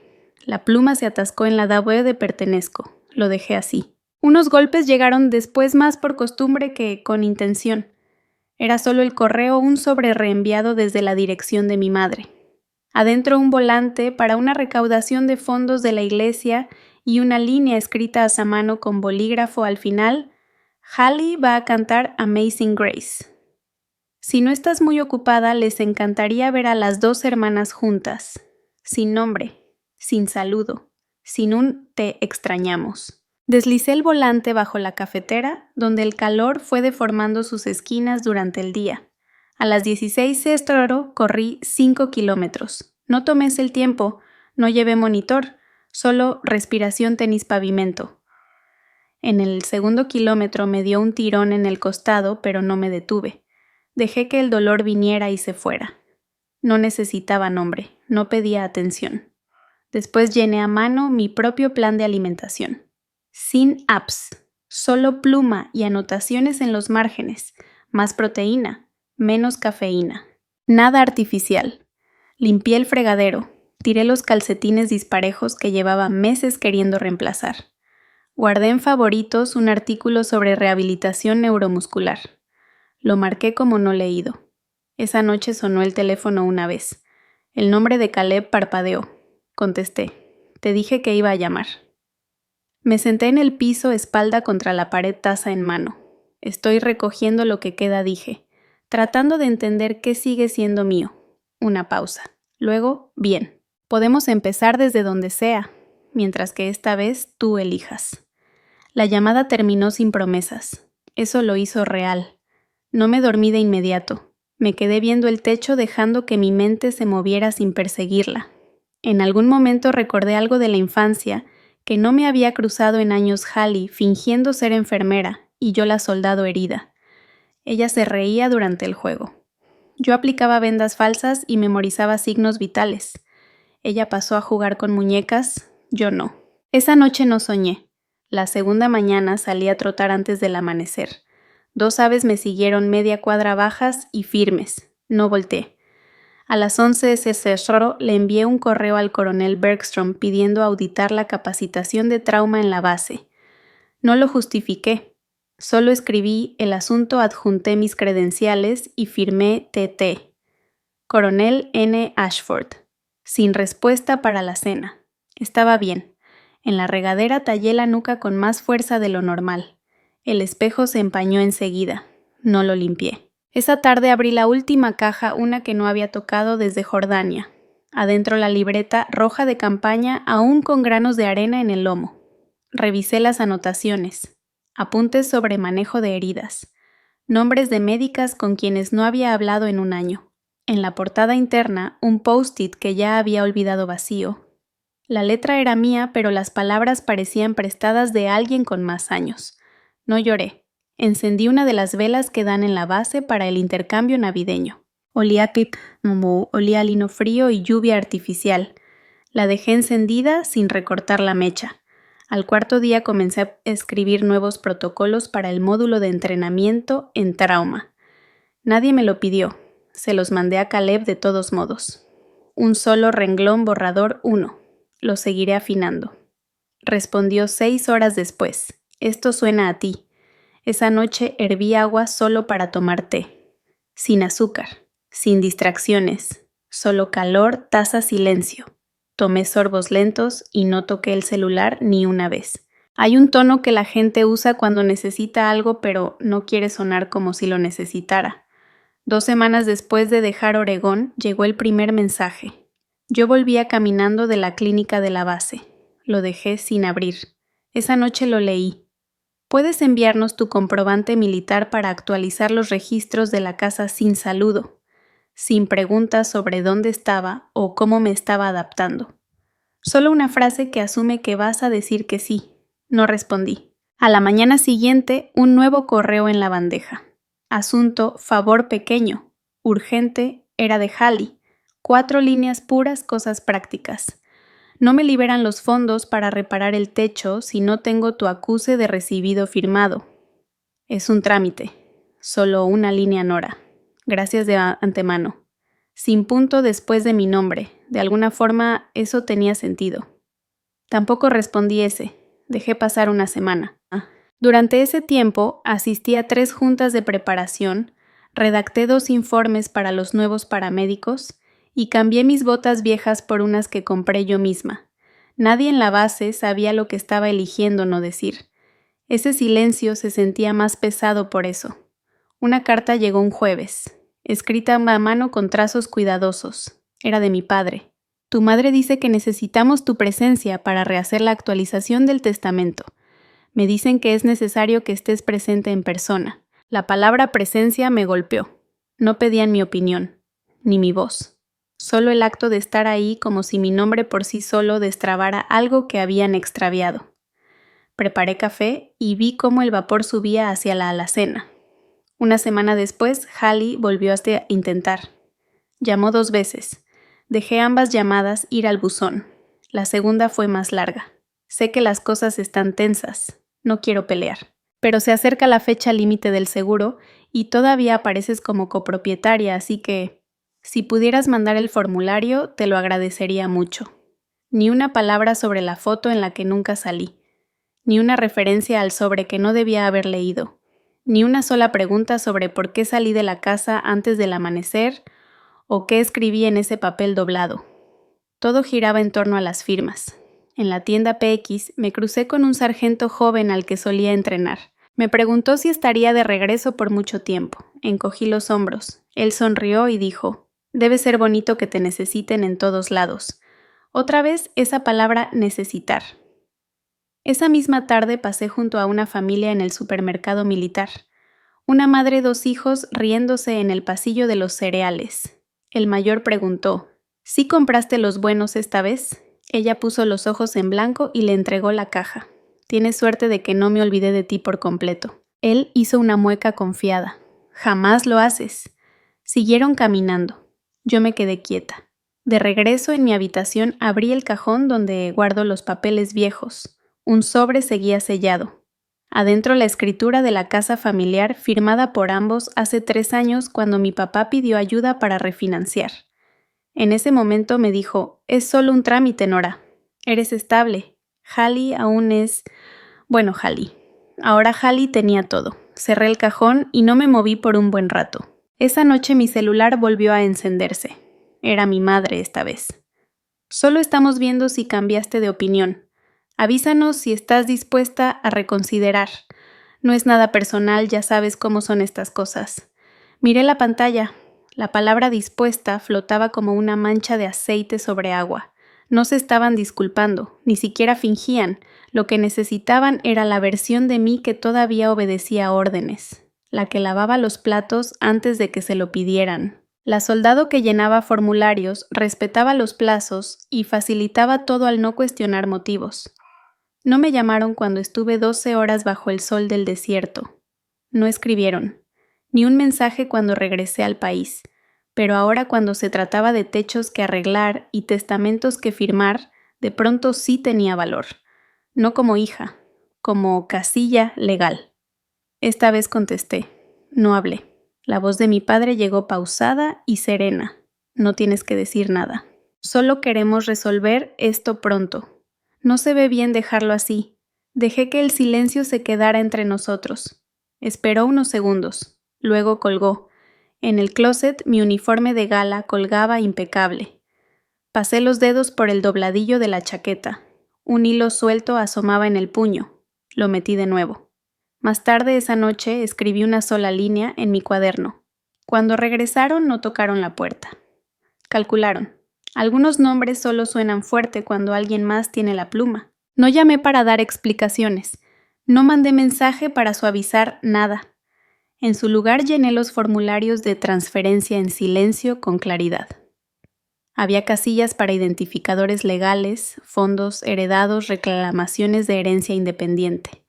Speaker 1: La pluma se atascó en la W de pertenezco. Lo dejé así. Unos golpes llegaron después más por costumbre que con intención. Era solo el correo, un sobre reenviado desde la dirección de mi madre. Adentro un volante para una recaudación de fondos de la iglesia y una línea escrita a mano con bolígrafo al final: Hallie va a cantar Amazing Grace. Si no estás muy ocupada, les encantaría ver a las dos hermanas juntas, sin nombre, sin saludo, sin un te extrañamos. Deslicé el volante bajo la cafetera, donde el calor fue deformando sus esquinas durante el día. A las 16:00 corrí 5 kilómetros. No tomé el tiempo, no llevé monitor, solo respiración tenis pavimento. En el segundo kilómetro me dio un tirón en el costado, pero no me detuve. Dejé que el dolor viniera y se fuera. No necesitaba nombre, no pedía atención. Después llené a mano mi propio plan de alimentación. Sin apps, solo pluma y anotaciones en los márgenes, más proteína, menos cafeína. Nada artificial. Limpié el fregadero, tiré los calcetines disparejos que llevaba meses queriendo reemplazar. Guardé en favoritos un artículo sobre rehabilitación neuromuscular. Lo marqué como no leído. Esa noche sonó el teléfono una vez. El nombre de Caleb parpadeó. Contesté. Te dije que iba a llamar. Me senté en el piso, espalda contra la pared, taza en mano. Estoy recogiendo lo que queda, dije, tratando de entender qué sigue siendo mío. Una pausa. Luego, bien. Podemos empezar desde donde sea, mientras que esta vez tú elijas. La llamada terminó sin promesas. Eso lo hizo real. No me dormí de inmediato. Me quedé viendo el techo dejando que mi mente se moviera sin perseguirla. En algún momento recordé algo de la infancia que no me había cruzado en años Hallie fingiendo ser enfermera y yo la soldado herida. Ella se reía durante el juego. Yo aplicaba vendas falsas y memorizaba signos vitales. Ella pasó a jugar con muñecas, yo no. Esa noche no soñé. La segunda mañana salí a trotar antes del amanecer. 2 aves me siguieron media cuadra bajas y firmes. No volteé. A las 11:00 le envié un correo al coronel Bergstrom pidiendo auditar la capacitación de trauma en la base. No lo justifiqué. Solo escribí el asunto, adjunté mis credenciales y firmé TT. Coronel N. Ashford. Sin respuesta para la cena. Estaba bien. En la regadera tallé la nuca con más fuerza de lo normal. El espejo se empañó enseguida. No lo limpié. Esa tarde abrí la última caja, una que no había tocado desde Jordania. Adentro la libreta roja de campaña, aún con granos de arena en el lomo. Revisé las anotaciones. Apuntes sobre manejo de heridas. Nombres de médicas con quienes no había hablado en un año. En la portada interna, un post-it que ya había olvidado vacío. La letra era mía, pero las palabras parecían prestadas de alguien con más años. No lloré. Encendí una de las velas que dan en la base para el intercambio navideño. Olía a lino frío y lluvia artificial. La dejé encendida sin recortar la mecha. Al cuarto día comencé a escribir nuevos protocolos para el módulo de entrenamiento en trauma. Nadie me lo pidió. Se los mandé a Caleb de todos modos. Un solo renglón borrador 1. Lo seguiré afinando. Respondió 6 horas después. Esto suena a ti. Esa noche herví agua solo para tomar té. Sin azúcar. Sin distracciones. Solo calor, taza, silencio. Tomé sorbos lentos y no toqué el celular ni una vez. Hay un tono que la gente usa cuando necesita algo pero no quiere sonar como si lo necesitara. 2 semanas después de dejar Oregón, llegó el primer mensaje. Yo volvía caminando de la clínica de la base. Lo dejé sin abrir. Esa noche lo leí. Puedes enviarnos tu comprobante militar para actualizar los registros de la casa sin saludo, sin preguntas sobre dónde estaba o cómo me estaba adaptando. Solo una frase que asume que vas a decir que sí. No respondí. A la mañana siguiente, un nuevo correo en la bandeja. Asunto favor pequeño. Urgente, era de Hallie. 4 líneas puras, cosas prácticas. No me liberan los fondos para reparar el techo si no tengo tu acuse de recibido firmado. Es un trámite. Solo una línea, Nora. Gracias de antemano. Sin punto después de mi nombre. De alguna forma, eso tenía sentido. Tampoco respondí ese. Dejé pasar una semana. Durante ese tiempo, asistí a 3 juntas de preparación, redacté 2 informes para los nuevos paramédicos y cambié mis botas viejas por unas que compré yo misma. Nadie en la base sabía lo que estaba eligiendo no decir. Ese silencio se sentía más pesado por eso. Una carta llegó un jueves, escrita a mano con trazos cuidadosos. Era de mi padre. Tu madre dice que necesitamos tu presencia para rehacer la actualización del testamento. Me dicen que es necesario que estés presente en persona. La palabra presencia me golpeó. No pedían mi opinión, ni mi voz. Solo el acto de estar ahí como si mi nombre por sí solo destrabara algo que habían extraviado. Preparé café y vi cómo el vapor subía hacia la alacena. Una semana después, Hallie volvió a intentar. Llamó 2 veces. Dejé ambas llamadas ir al buzón. La segunda fue más larga. Sé que las cosas están tensas. No quiero pelear. Pero se acerca la fecha límite del seguro y todavía apareces como copropietaria, así que, si pudieras mandar el formulario, te lo agradecería mucho. Ni una palabra sobre la foto en la que nunca salí. Ni una referencia al sobre que no debía haber leído. Ni una sola pregunta sobre por qué salí de la casa antes del amanecer o qué escribí en ese papel doblado. Todo giraba en torno a las firmas. En la tienda PX me crucé con un sargento joven al que solía entrenar. Me preguntó si estaría de regreso por mucho tiempo. Encogí los hombros. Él sonrió y dijo, debe ser bonito que te necesiten en todos lados. Otra vez esa palabra necesitar. Esa misma tarde pasé junto a una familia en el supermercado militar. Una madre y 2 hijos riéndose en el pasillo de los cereales. El mayor preguntó, ¿sí compraste los buenos esta vez? Ella puso los ojos en blanco y le entregó la caja. Tienes suerte de que no me olvidé de ti por completo. Él hizo una mueca confiada. Jamás lo haces. Siguieron caminando. Yo me quedé quieta. De regreso en mi habitación abrí el cajón donde guardo los papeles viejos. Un sobre seguía sellado. Adentro la escritura de la casa familiar firmada por ambos hace 3 años cuando mi papá pidió ayuda para refinanciar. En ese momento me dijo, es solo un trámite, Nora. Eres estable. Hallie aún es... Bueno, Hallie. Ahora Hallie tenía todo. Cerré el cajón y no me moví por un buen rato. Esa noche mi celular volvió a encenderse. Era mi madre esta vez. Solo estamos viendo si cambiaste de opinión. Avísanos si estás dispuesta a reconsiderar. No es nada personal, ya sabes cómo son estas cosas. Miré la pantalla. La palabra dispuesta flotaba como una mancha de aceite sobre agua. No se estaban disculpando, ni siquiera fingían. Lo que necesitaban era la versión de mí que todavía obedecía órdenes, la que lavaba los platos antes de que se lo pidieran. La soldado que llenaba formularios respetaba los plazos y facilitaba todo al no cuestionar motivos. No me llamaron cuando estuve 12 horas bajo el sol del desierto. No escribieron, ni un mensaje cuando regresé al país, pero ahora cuando se trataba de techos que arreglar y testamentos que firmar, de pronto sí tenía valor. No como hija, como casilla legal. Esta vez contesté, no hablé. La voz de mi padre llegó pausada y serena. No tienes que decir nada. Solo queremos resolver esto pronto. No se ve bien dejarlo así. Dejé que el silencio se quedara entre nosotros. Esperó unos segundos. Luego colgó. En el closet mi uniforme de gala colgaba impecable. Pasé los dedos por el dobladillo de la chaqueta. Un hilo suelto asomaba en el puño. Lo metí de nuevo. Más tarde esa noche escribí una sola línea en mi cuaderno. Cuando regresaron no tocaron la puerta. Calcularon. Algunos nombres solo suenan fuerte cuando alguien más tiene la pluma. No llamé para dar explicaciones. No mandé mensaje para suavizar nada. En su lugar llené los formularios de transferencia en silencio con claridad. Había casillas para identificadores legales, fondos heredados, reclamaciones de herencia independiente.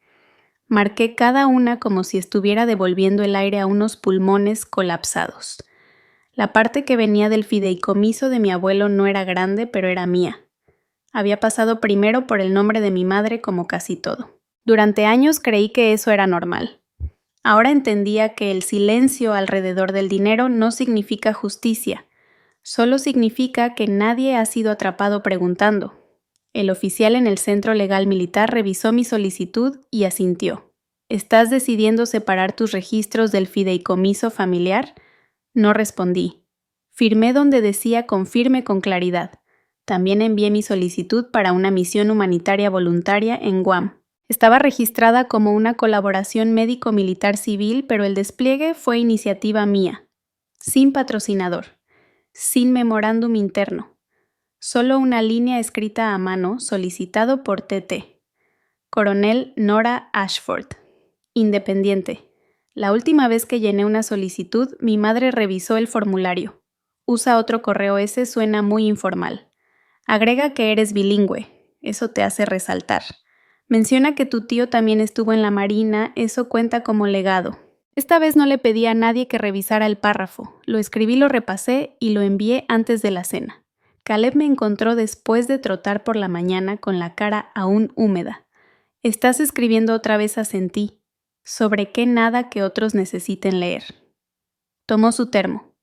Speaker 1: Marqué cada una como si estuviera devolviendo el aire a unos pulmones colapsados. La parte que venía del fideicomiso de mi abuelo no era grande, pero era mía. Había pasado primero por el nombre de mi madre como casi todo. Durante años creí que eso era normal. Ahora entendía que el silencio alrededor del dinero no significa justicia, solo significa que nadie ha sido atrapado preguntando. El oficial en el centro legal militar revisó mi solicitud y asintió. ¿Estás decidiendo separar tus registros del fideicomiso familiar? No respondí. Firmé donde decía confirme con claridad. También envié mi solicitud para una misión humanitaria voluntaria en Guam. Estaba registrada como una colaboración médico-militar civil, pero el despliegue fue iniciativa mía, sin patrocinador, sin memorándum interno. Solo una línea escrita a mano solicitado por TT. Coronel Nora Ashford. Independiente. La última vez que llené una solicitud, mi madre revisó el formulario. Usa otro correo, ese suena muy informal. Agrega que eres bilingüe. Eso te hace resaltar. Menciona que tu tío también estuvo en la Marina, eso cuenta como legado. Esta vez no le pedí a nadie que revisara el párrafo. Lo escribí, lo repasé y lo envié antes de la cena. Caleb me encontró después de trotar por la mañana con la cara aún húmeda. Estás escribiendo otra vez, asentí. ¿Sobre qué nada que otros necesiten leer? Tomó su termo.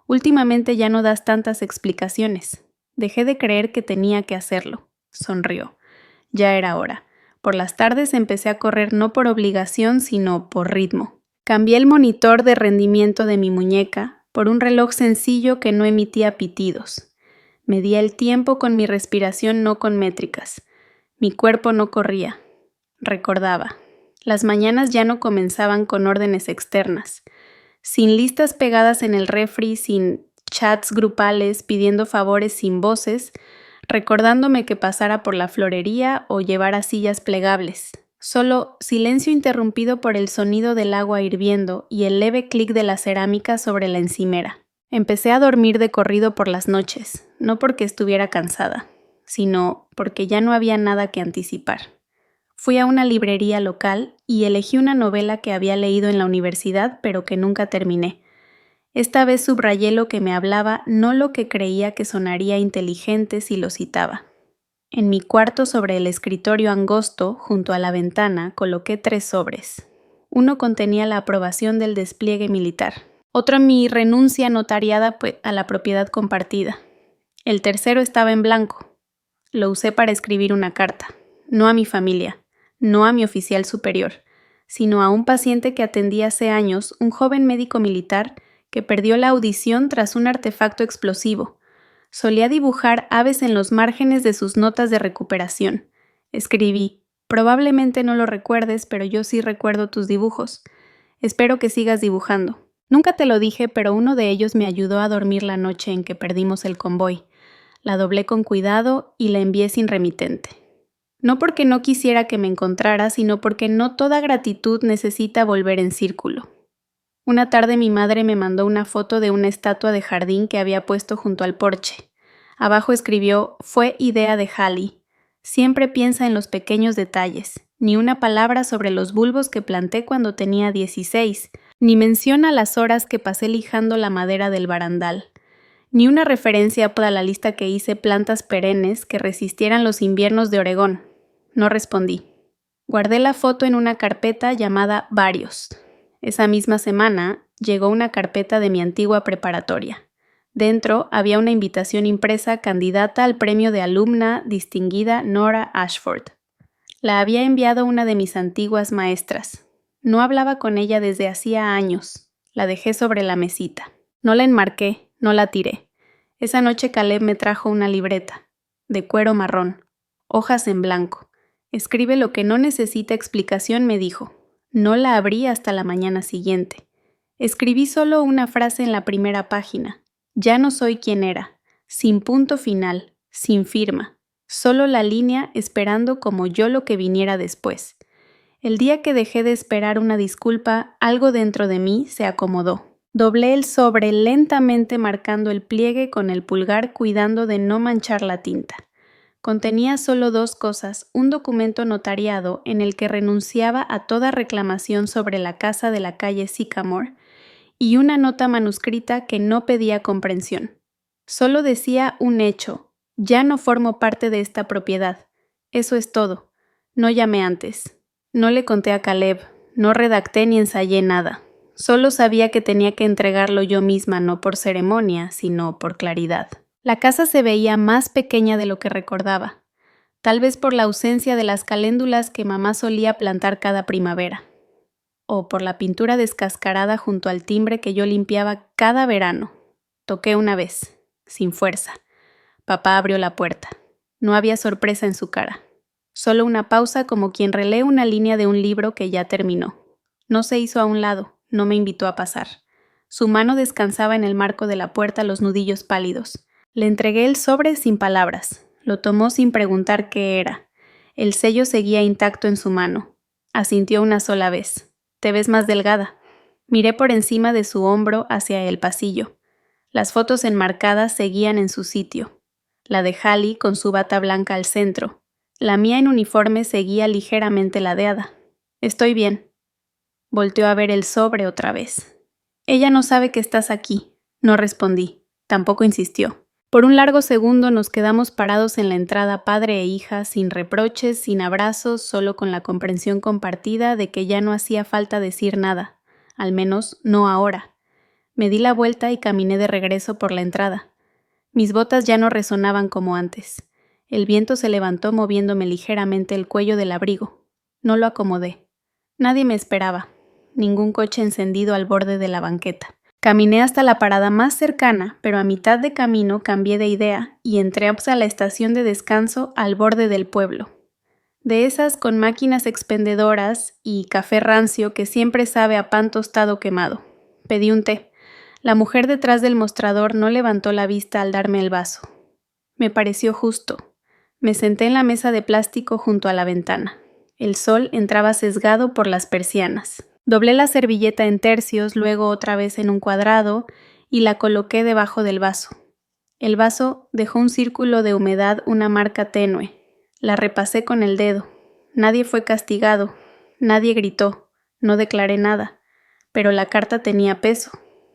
Speaker 1: Últimamente ya no das tantas explicaciones. Dejé de creer que tenía que hacerlo. Sonrió. Ya era hora. Por las tardes empecé a correr no por obligación, sino por ritmo. Cambié el monitor de rendimiento de mi muñeca por un reloj sencillo que no emitía pitidos. Medía el tiempo con mi respiración, no con métricas. Mi cuerpo no corría. Recordaba. Las mañanas ya no comenzaban con órdenes externas. Sin listas pegadas en el refri, sin chats grupales pidiendo favores sin voces, recordándome que pasara por la florería o llevara sillas plegables. Solo silencio interrumpido por el sonido del agua hirviendo y el leve clic de la cerámica sobre la encimera. Empecé a dormir de corrido por las noches, no porque estuviera cansada, sino porque ya no había nada que anticipar. Fui a una librería local y elegí una novela que había leído en la universidad pero que nunca terminé. Esta vez subrayé lo que me hablaba, no lo que creía que sonaría inteligente si lo citaba. En mi cuarto sobre el escritorio angosto, junto a la ventana, coloqué 3 sobres. Uno contenía la aprobación del despliegue militar. Otro mi renuncia notariada a la propiedad compartida. El tercero estaba en blanco. Lo usé para escribir una carta, no a mi familia, no a mi oficial superior, sino a un paciente que atendí hace años, un joven médico militar que perdió la audición tras un artefacto explosivo. Solía dibujar aves en los márgenes de sus notas de recuperación. Escribí: probablemente no lo recuerdes, pero yo sí recuerdo tus dibujos. Espero que sigas dibujando. Nunca te lo dije, pero uno de ellos me ayudó a dormir la noche en que perdimos el convoy. La doblé con cuidado y la envié sin remitente. No porque no quisiera que me encontrara, sino porque no toda gratitud necesita volver en círculo. Una tarde mi madre me mandó una foto de una estatua de jardín que había puesto junto al porche. Abajo escribió: fue idea de Hallie. Siempre piensa en los pequeños detalles. Ni una palabra sobre los bulbos que planté cuando tenía 16, ni menciona las horas que pasé lijando la madera del barandal. Ni una referencia para la lista que hice plantas perennes que resistieran los inviernos de Oregón. No respondí. Guardé la foto en una carpeta llamada Varios. Esa misma semana llegó una carpeta de mi antigua preparatoria. Dentro había una invitación impresa candidata al premio de alumna distinguida Nora Ashford. La había enviado una de mis antiguas maestras. No hablaba con ella desde hacía años. La dejé sobre la mesita. No la enmarqué, no la tiré. Esa noche Caleb me trajo una libreta, de cuero marrón, hojas en blanco. Escribe lo que no necesita explicación, me dijo. No la abrí hasta la mañana siguiente. Escribí solo una frase en la primera página. Ya no soy quien era, sin punto final, sin firma. Solo la línea esperando como yo lo que viniera después. El día que dejé de esperar una disculpa, algo dentro de mí se acomodó. Doblé el sobre lentamente marcando el pliegue con el pulgar cuidando de no manchar la tinta. Contenía solo 2 cosas: un documento notariado en el que renunciaba a toda reclamación sobre la casa de la calle Sycamore y una nota manuscrita que no pedía comprensión. Solo decía un hecho: ya no formo parte de esta propiedad. Eso es todo. No llamé antes. No le conté a Caleb, no redacté ni ensayé nada. Solo sabía que tenía que entregarlo yo misma, no por ceremonia, sino por claridad. La casa se veía más pequeña de lo que recordaba, tal vez por la ausencia de las caléndulas que mamá solía plantar cada primavera, o por la pintura descascarada junto al timbre que yo limpiaba cada verano. Toqué una vez, sin fuerza. Papá abrió la puerta. No había sorpresa en su cara. Solo una pausa como quien relee una línea de un libro que ya terminó. No se hizo a un lado, no me invitó a pasar. Su mano descansaba en el marco de la puerta los nudillos pálidos. Le entregué el sobre sin palabras. Lo tomó sin preguntar qué era. El sello seguía intacto en su mano. Asintió una sola vez. «Te ves más delgada». Miré por encima de su hombro hacia el pasillo. Las fotos enmarcadas seguían en su sitio. La de Hallie con su bata blanca al centro. La mía en uniforme seguía ligeramente ladeada. «Estoy bien». Volteó a ver el sobre otra vez. «Ella no sabe que estás aquí». No respondí. Tampoco insistió. Por un largo segundo nos quedamos parados en la entrada padre e hija, sin reproches, sin abrazos, solo con la comprensión compartida de que ya no hacía falta decir nada, al menos no ahora. Me di la vuelta y caminé de regreso por la entrada. Mis botas ya no resonaban como antes. El viento se levantó moviéndome ligeramente el cuello del abrigo. No lo acomodé. Nadie me esperaba. Ningún coche encendido al borde de la banqueta. Caminé hasta la parada más cercana, pero a mitad de camino cambié de idea y entré a la estación de descanso al borde del pueblo. De esas con máquinas expendedoras y café rancio que siempre sabe a pan tostado quemado. Pedí un té. La mujer detrás del mostrador no levantó la vista al darme el vaso. Me pareció justo. Me senté en la mesa de plástico junto a la ventana. El sol entraba sesgado por las persianas. Doblé la servilleta en tercios, luego otra vez en un cuadrado, y la coloqué debajo del vaso. El vaso dejó un círculo de humedad, una marca tenue. La repasé con el dedo. Nadie fue castigado, nadie gritó, no declaré nada, pero la carta tenía peso,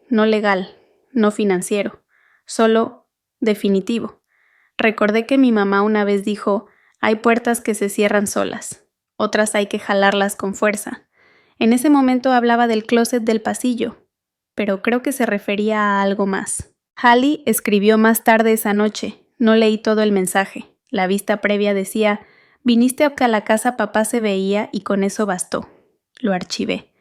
Speaker 1: no legal, no financiero, solo definitivo. Recordé que mi mamá una vez dijo: hay puertas que se cierran solas, otras hay que jalarlas con fuerza. En ese momento hablaba del closet del pasillo, pero creo que se refería a algo más. Hallie escribió más tarde esa noche. No leí todo el mensaje. La vista previa decía: viniste a que la casa papá se veía y con eso bastó. Lo archivé.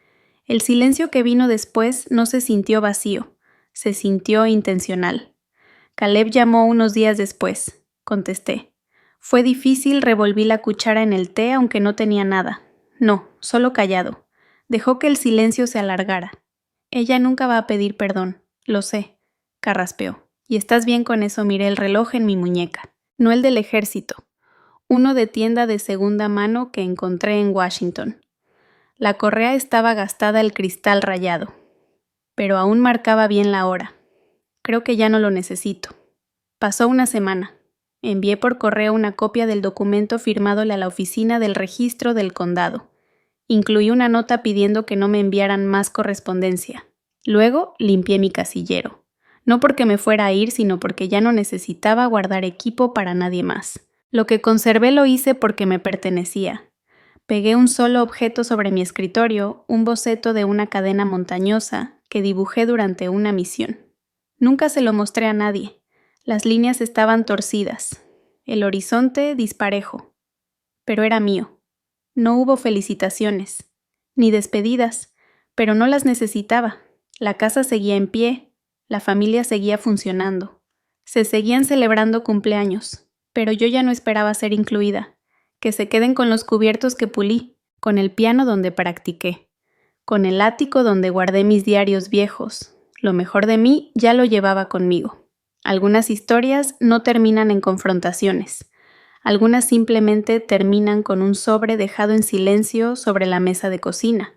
Speaker 1: El silencio que vino después no se sintió vacío. Se sintió intencional. Caleb llamó unos días después. Contesté. Fue difícil, revolví la cuchara en el té aunque no tenía nada. No, solo callado. Dejó que el silencio se alargara. Ella nunca va a pedir perdón, lo sé, carraspeó. Y estás bien con eso, miré el reloj en mi muñeca. No el del ejército. Uno de tienda de segunda mano que encontré en Washington. La correa estaba gastada, el cristal rayado. Pero aún marcaba bien la hora. Creo que ya no lo necesito. Pasó una semana. Envié por correo una copia del documento firmándole a la oficina del registro del condado. Incluí una nota pidiendo que no me enviaran más correspondencia. Luego limpié mi casillero. No porque me fuera a ir, sino porque ya no necesitaba guardar equipo para nadie más. Lo que conservé lo hice porque me pertenecía. Pegué un solo objeto sobre mi escritorio, un boceto de una cadena montañosa que dibujé durante una misión. Nunca se lo mostré a nadie. Las líneas estaban torcidas, el horizonte disparejo. Pero era mío. No hubo felicitaciones, ni despedidas, pero no las necesitaba. La casa seguía en pie, la familia seguía funcionando. Se seguían celebrando cumpleaños, pero yo ya no esperaba ser incluida. Que se queden con los cubiertos que pulí, con el piano donde practiqué, con el ático donde guardé mis diarios viejos. Lo mejor de mí ya lo llevaba conmigo. Algunas historias no terminan en confrontaciones. Algunas simplemente terminan con un sobre dejado en silencio sobre la mesa de cocina,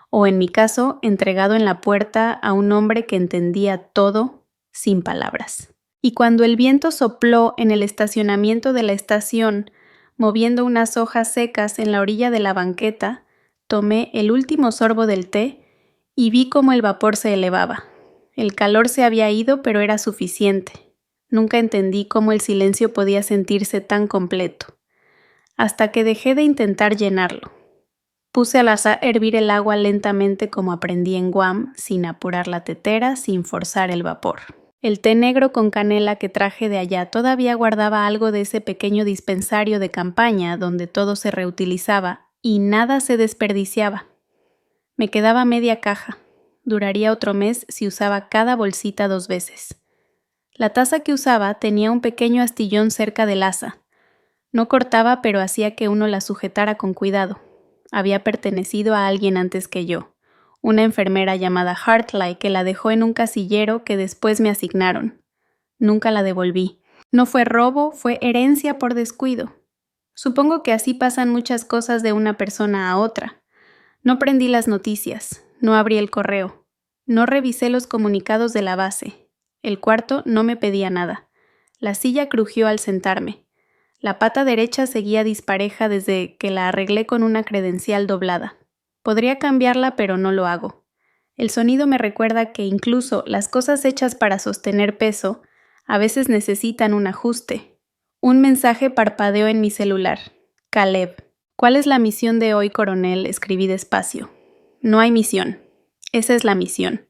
Speaker 1: o en mi caso, entregado en la puerta a un hombre que entendía todo sin palabras. Y cuando el viento sopló en el estacionamiento de la estación, moviendo unas hojas secas en la orilla de la banqueta, tomé el último sorbo del té y vi cómo el vapor se elevaba. El calor se había ido, pero era suficiente. Nunca entendí cómo el silencio podía sentirse tan completo. Hasta que dejé de intentar llenarlo. Puse al azar hervir el agua lentamente como aprendí en Guam, sin apurar la tetera, sin forzar el vapor. El té negro con canela que traje de allá todavía guardaba algo de ese pequeño dispensario de campaña donde todo se reutilizaba y nada se desperdiciaba. Me quedaba media caja. Duraría otro mes si usaba cada bolsita 2 veces. La taza que usaba tenía un pequeño astillón cerca del asa. No cortaba, pero hacía que uno la sujetara con cuidado. Había pertenecido a alguien antes que yo. Una enfermera llamada Hartley que la dejó en un casillero que después me asignaron. Nunca la devolví. No fue robo, fue herencia por descuido. Supongo que así pasan muchas cosas de una persona a otra. No prendí las noticias, no abrí el correo, no revisé los comunicados de la base. El cuarto no me pedía nada. La silla crujió al sentarme. La pata derecha seguía dispareja desde que la arreglé con una credencial doblada. Podría cambiarla, pero no lo hago. El sonido me recuerda que incluso las cosas hechas para sostener peso a veces necesitan un ajuste. Un mensaje parpadeó en mi celular. Caleb. ¿Cuál es la misión de hoy, coronel? Escribí despacio. No hay misión. Esa es la misión.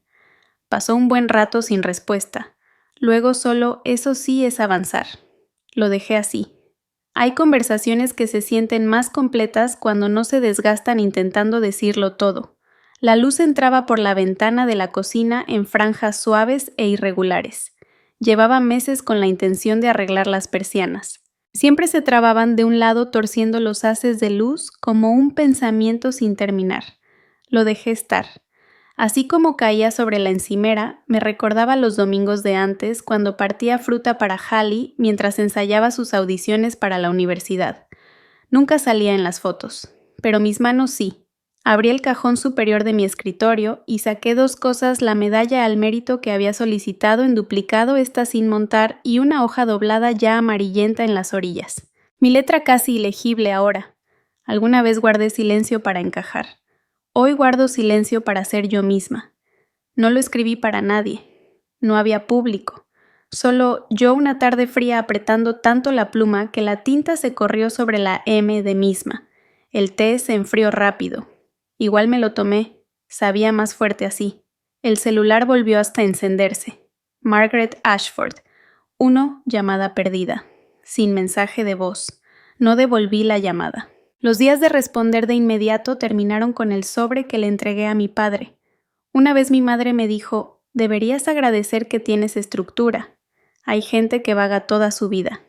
Speaker 1: Pasó un buen rato sin respuesta. Luego solo eso sí es avanzar. Lo dejé así. Hay conversaciones que se sienten más completas cuando no se desgastan intentando decirlo todo. La luz entraba por la ventana de la cocina en franjas suaves e irregulares. Llevaba meses con la intención de arreglar las persianas. Siempre se trababan de un lado torciendo los haces de luz como un pensamiento sin terminar. Lo dejé estar. Así como caía sobre la encimera, me recordaba los domingos de antes cuando partía fruta para Hallie mientras ensayaba sus audiciones para la universidad. Nunca salía en las fotos, pero mis manos sí. Abrí el cajón superior de mi escritorio y saqué 2 cosas: la medalla al mérito que había solicitado en duplicado, esta sin montar, y una hoja doblada ya amarillenta en las orillas. Mi letra casi ilegible ahora. Alguna vez guardé silencio para encajar. Hoy guardo silencio para ser yo misma. No lo escribí para nadie. No había público. Solo yo una tarde fría apretando tanto la pluma que la tinta se corrió sobre la M de misma. El té se enfrió rápido. Igual me lo tomé. Sabía más fuerte así. El celular volvió hasta encenderse. Margaret Ashford. 1, llamada perdida. Sin mensaje de voz. No devolví la llamada. Los días de responder de inmediato terminaron con el sobre que le entregué a mi padre. Una vez mi madre me dijo: Deberías agradecer que tienes estructura. Hay gente que vaga toda su vida.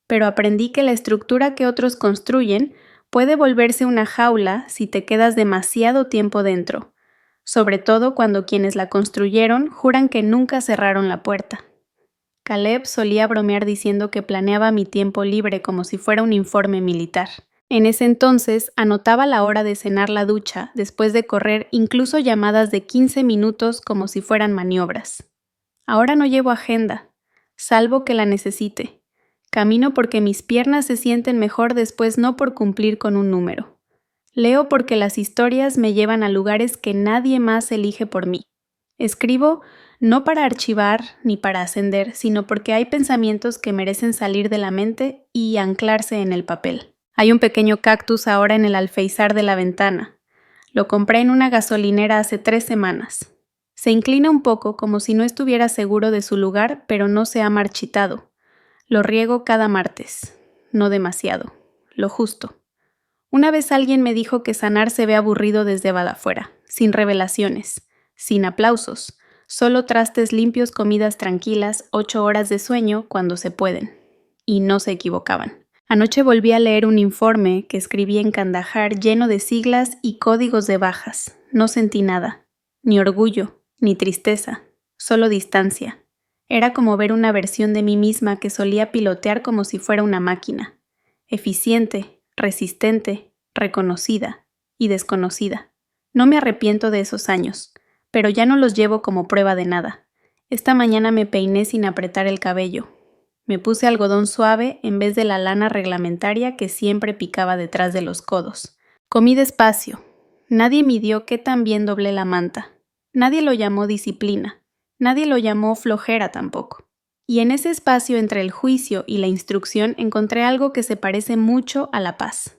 Speaker 1: Pero aprendí que la estructura que otros construyen puede volverse una jaula si te quedas demasiado tiempo dentro, sobre todo cuando quienes la construyeron juran que nunca cerraron la puerta. Caleb solía bromear diciendo que planeaba mi tiempo libre como si fuera un informe militar. En ese entonces anotaba la hora de cenar la ducha después de correr incluso llamadas de 15 minutos como si fueran maniobras. Ahora no llevo agenda, salvo que la necesite. Camino porque mis piernas se sienten mejor después, no por cumplir con un número. Leo porque las historias me llevan a lugares que nadie más elige por mí. Escribo no para archivar ni para ascender, sino porque hay pensamientos que merecen salir de la mente y anclarse en el papel. Hay un pequeño cactus ahora en el alféizar de la ventana. Lo compré en una gasolinera hace 3 semanas. Se inclina un poco como si no estuviera seguro de su lugar, pero no se ha marchitado. Lo riego cada martes. No demasiado. Lo justo. Una vez alguien me dijo que sanar se ve aburrido desde afuera, sin revelaciones, sin aplausos, solo trastes limpios, comidas tranquilas, 8 horas de sueño cuando se pueden. Y no se equivocaban. Anoche volví a leer un informe que escribí en Kandahar lleno de siglas y códigos de bajas. No sentí nada, ni orgullo, ni tristeza, solo distancia. Era como ver una versión de mí misma que solía pilotear como si fuera una máquina, eficiente, resistente, reconocida y desconocida. No me arrepiento de esos años, pero ya no los llevo como prueba de nada. Esta mañana me peiné sin apretar el cabello. Me puse algodón suave en vez de la lana reglamentaria que siempre picaba detrás de los codos. Comí despacio. Nadie midió qué tan bien doblé la manta. Nadie lo llamó disciplina. Nadie lo llamó flojera tampoco. Y en ese espacio entre el juicio y la instrucción encontré algo que se parece mucho a la paz.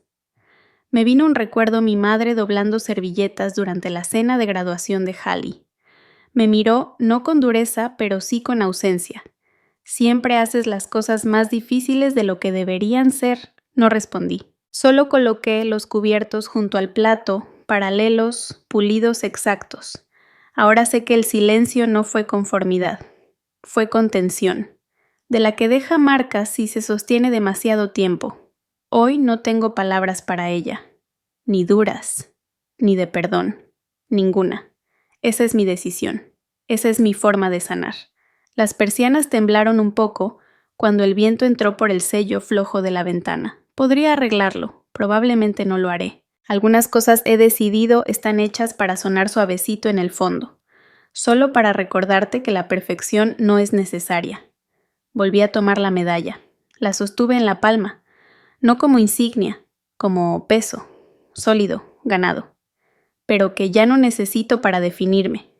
Speaker 1: Me vino un recuerdo mi madre doblando servilletas durante la cena de graduación de Hallie. Me miró no con dureza, pero sí con ausencia. Siempre haces las cosas más difíciles de lo que deberían ser, no respondí. Solo coloqué los cubiertos junto al plato, paralelos, pulidos, exactos. Ahora sé que el silencio no fue conformidad, fue contención, de la que deja marcas si se sostiene demasiado tiempo. Hoy no tengo palabras para ella, ni duras, ni de perdón, ninguna. Esa es mi decisión, esa es mi forma de sanar. Las persianas temblaron un poco cuando el viento entró por el sello flojo de la ventana. Podría arreglarlo, probablemente no lo haré. Algunas cosas he decidido están hechas para sonar suavecito en el fondo, solo para recordarte que la perfección no es necesaria. Volví a tomar la medalla. La sostuve en la palma, no como insignia, como peso, sólido, ganado, pero que ya no necesito para definirme.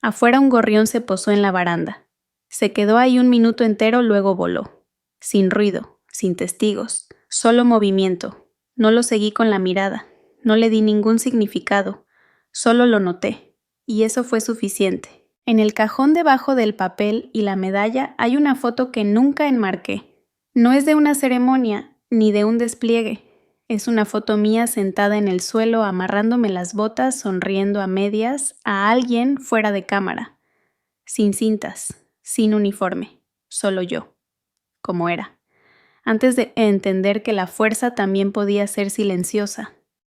Speaker 1: Afuera un gorrión se posó en la baranda. Se quedó ahí 1 minuto entero, luego voló. Sin ruido, sin testigos, solo movimiento. No lo seguí con la mirada, no le di ningún significado, solo lo noté, y eso fue suficiente. En el cajón debajo del papel y la medalla hay una foto que nunca enmarqué. No es de una ceremonia, ni de un despliegue. Es una foto mía sentada en el suelo amarrándome las botas, sonriendo a medias a alguien fuera de cámara. Sin cintas, sin uniforme, solo yo, como era. Antes de entender que la fuerza también podía ser silenciosa,